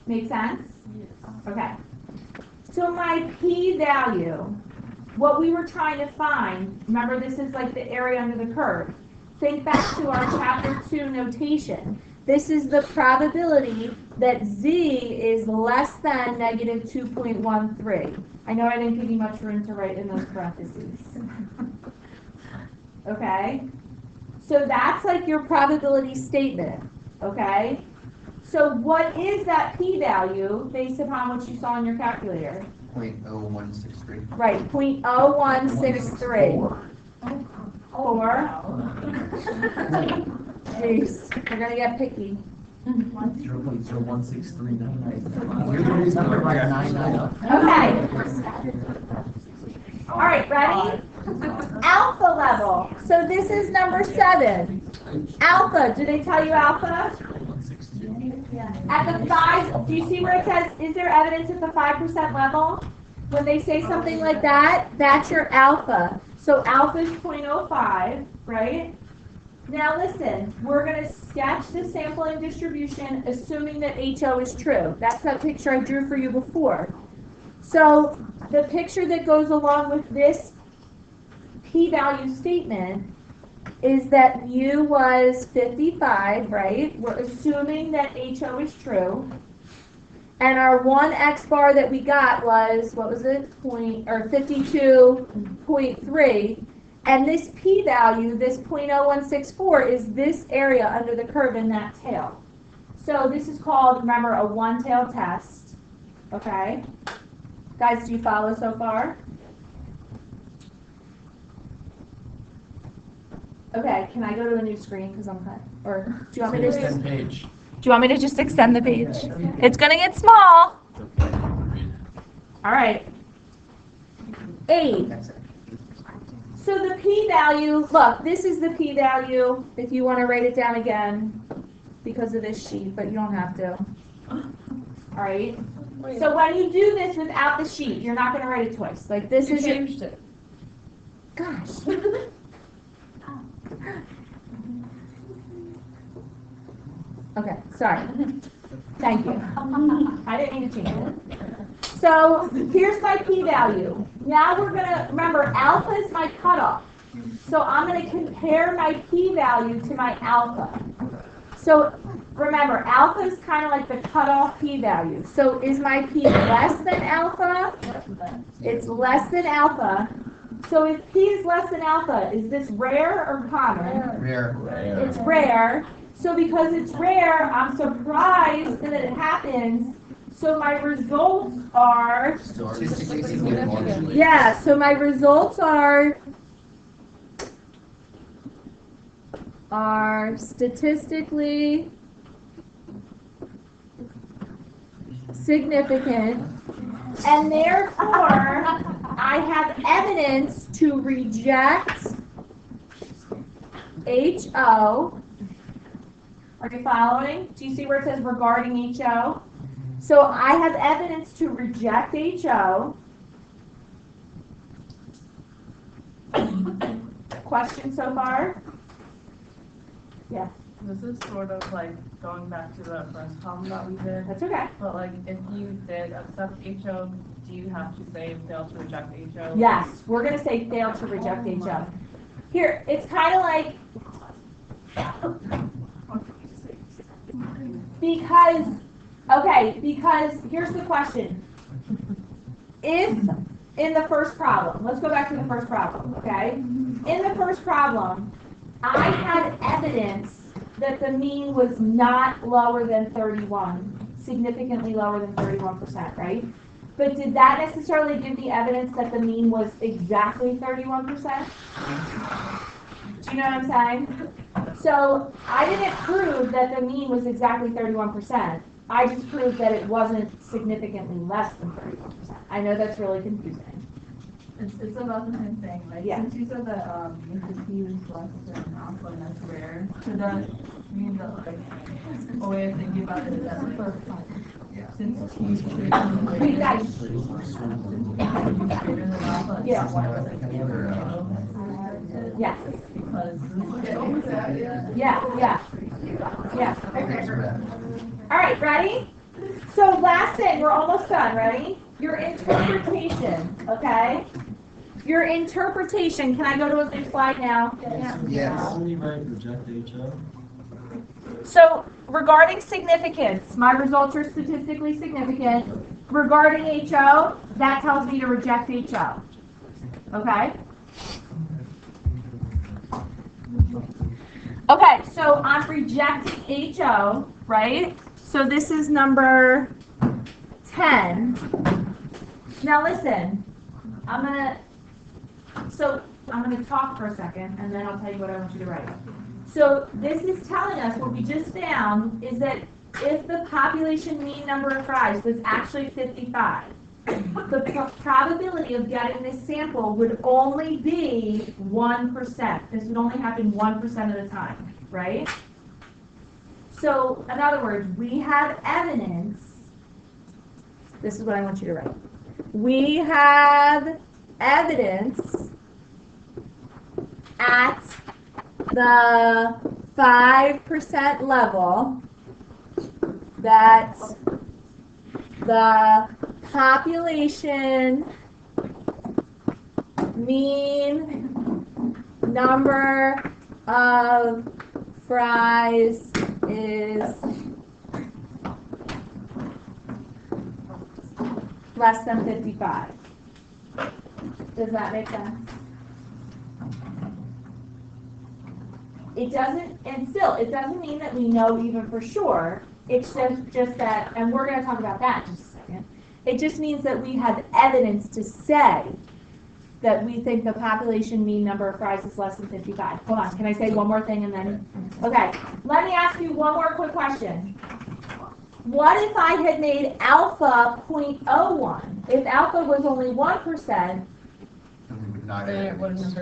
Make sense? Okay. So my p-value, what we were trying to find, remember this is like the area under the curve. Think back to our chapter 2 notation. This is the probability that z is less than negative 2.13. I know I didn't give you much room to write in those parentheses. Okay? So that's like your probability statement. Okay? So what is that p-value based upon what you saw in your calculator? 0.0163. Right, 0.0163. 4. Jeez, we're gonna get picky. 0.016399. Okay. All right, ready? Alpha level. So this is number 7. Alpha, did they tell you alpha? At the 5, do you see where it says, is there evidence at the 5% level? When they say something like that, that's your alpha. So alpha is 0.05, right? Now listen, we're going to sketch the sampling distribution assuming that HO is true. That's that picture I drew for you before. So the picture that goes along with this p-value statement is that mu was 55, right? We're assuming that HO is true. And our 1 x bar that we got was, what was it? 52.3. And this p-value, this 0.0164, is this area under the curve in that tail. So this is called, remember, a one-tail test. Okay? Guys, do you follow so far? Okay, can I go to a new screen because I'm cut? Or do you want me to Extend page. do you want me to just extend the page? It's gonna get small. It's okay. Read. All right. 8. So the p-value, look, this is the p-value, if you want to write it down again, because of this sheet, but you don't have to. All right? So when you do this without the sheet, you're not going to write it twice. Like this is your... Changed it. Gosh. Okay, sorry. Thank you. I didn't mean to change it. So here's my p-value. Now we're going to, remember, alpha is my cutoff. So I'm going to compare my p-value to my alpha. So remember, alpha is kind of like the cutoff p-value. So is my p less than alpha? It's less than alpha. So if p is less than alpha, is this rare or common? Rare. It's rare. So because it's rare, I'm surprised that it happens. So my results are, Statistically significant. yeah, so my results are statistically significant, and therefore I have evidence to reject HO. Are you following? Do you see where it says regarding HO? So I have evidence to reject HO. Question so far? Yeah, This is sort of like going back to the first problem that we did. that's okay. But like, if you did accept HO, do you have to say fail to reject HO? Yes, we're going to say fail to reject HO. Here, it's kind of like, because, Okay, because here's the question. If in the first problem, let's go back to the first problem, okay? In the first problem, I had evidence that the mean was not lower than 31, significantly lower than 31%, right? But did that necessarily give the evidence that the mean was exactly 31%? Do you know what I'm saying? So I didn't prove that the mean was exactly 31%. I just proved that it wasn't significantly less than 31%. I know that's really confusing. It's about the same thing, like, Yeah. since you said that, if the P is less than alpha and that's rare, could that mean that, like, a way of thinking about it is that, like, since P is greater than Wait, guys. greater than alpha, Yeah. it's not like any other, Yes. because. Yeah. All right, ready? So last thing, we're almost done, ready? Your interpretation, okay? Your interpretation, can I go to a big slide now? Yes. Only right reject HO. So regarding significance, my results are statistically significant. Regarding HO, that tells me to reject HO, okay? Okay, so I'm rejecting HO, right? So this is number 10. Now listen, I'm gonna talk for a second and then I'll tell you what I want you to write. So this is telling us what we just found is that if the population mean number of fries was actually 55, the probability of getting this sample would only be 1%. This would only happen 1% of the time, right? So, in other words, we have evidence. This is what I want you to write. We have evidence at the 5% level that the population mean number of fries is less than 55. Does that make sense? It doesn't, and still, it doesn't mean that we know even for sure. It's just that, and we're going to talk about that in just a second. It just means that we have evidence to say that we think the population mean number of fries is less than 55. Hold on, can I say one more thing and then? Okay, let me ask you one more quick question. What if I had made alpha 0.01? If alpha was only 1%,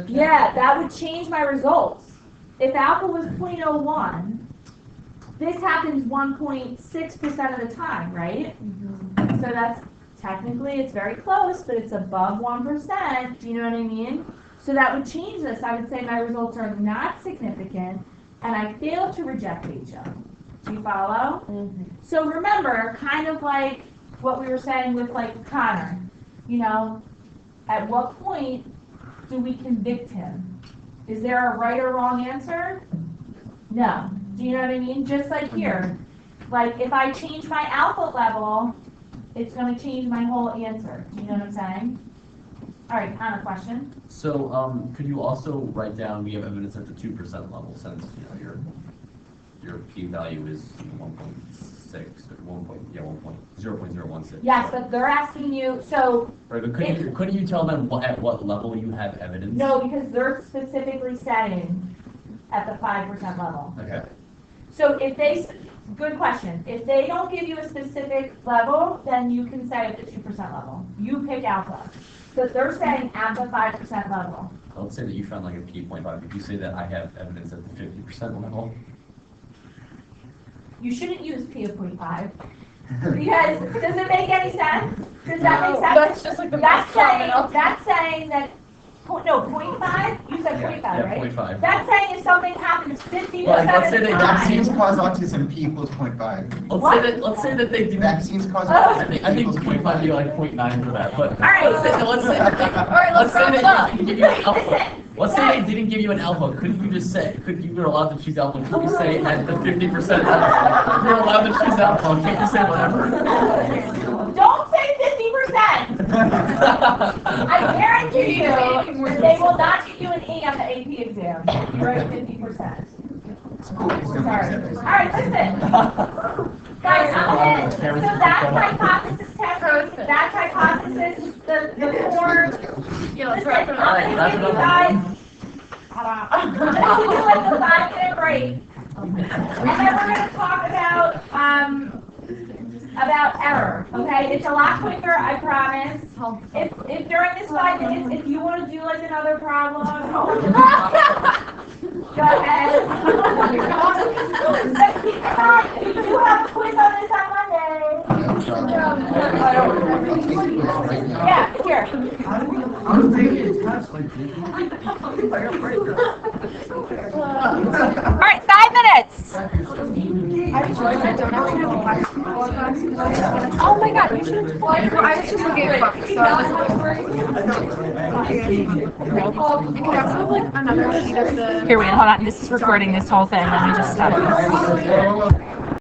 yeah, that would change my results. If alpha was 0.01, this happens 1.6% of the time, right? So that's technically, it's very close, but it's above 1%. Do you know what I mean? So that would change this. I would say my results are not significant, and I failed to reject HO. Do you follow? Mm-hmm. So remember, kind of like what we were saying with like Connor, you know, at what point do we convict him? Is there a right or wrong answer? No. Do you know what I mean? Just like here. Like if I change my alpha level, it's going to change my whole answer. Do you know what I'm saying? All right, Connor, question? So, could you also write down, we have evidence at the 2% level, since, you know, your p-value is 1.6, or 0.016. Yes, but they're asking you, so, Right, but couldn't you tell them at what level you have evidence? no, because they're specifically saying at the 5% level. Okay. So if they, good question, if they don't give you a specific level, then you can say at the 2% level. You pick alpha. But they're saying at the 5% level. Let's say that you found like a p.5. If you say that I have evidence at the 50% level. You shouldn't use P of 0.5. Because, does it make any sense? Does that make sense? That's just like the That's best saying that, no, 0.5? You said 0.5, Yeah, right? 0.5. That's saying if something happens 50% Well, of let's the say they time. Vaccines cause autism, P equals 0.5. Let's say that they do. Vaccines cause Oh. autism, I think P 0.5 equals would be like 0.9 for that, but. All right. Let's say that All right, let's they round give you alpha. Listen. Let's say they didn't give you an alpha, couldn't you just say, you were allowed to choose alpha, couldn't you say at the 50%? You're allowed to choose alpha, can't you say whatever? Don't say 50%. I guarantee you that they will not give you an E on the AP exam. You're at 50%. Sorry. All right, listen. Guys, so that hypothesis test, that hypothesis, the form. Yeah, let's wrap it up. I'm gonna give you guys. Hold on. I'm gonna give you like a 5-minute break. And then we're gonna talk about error, okay? It's a lot quicker, I promise. If during this 5 minutes, if you want to do like another problem, go ahead. If you do have a quiz on this on Monday. Yeah, here. I'm thinking test like All right, 5 minutes. Oh my God, you should. I was just looking at books, so I was another sheet of the. Here, wait, hold on. This is recording this whole thing. Let me just stop.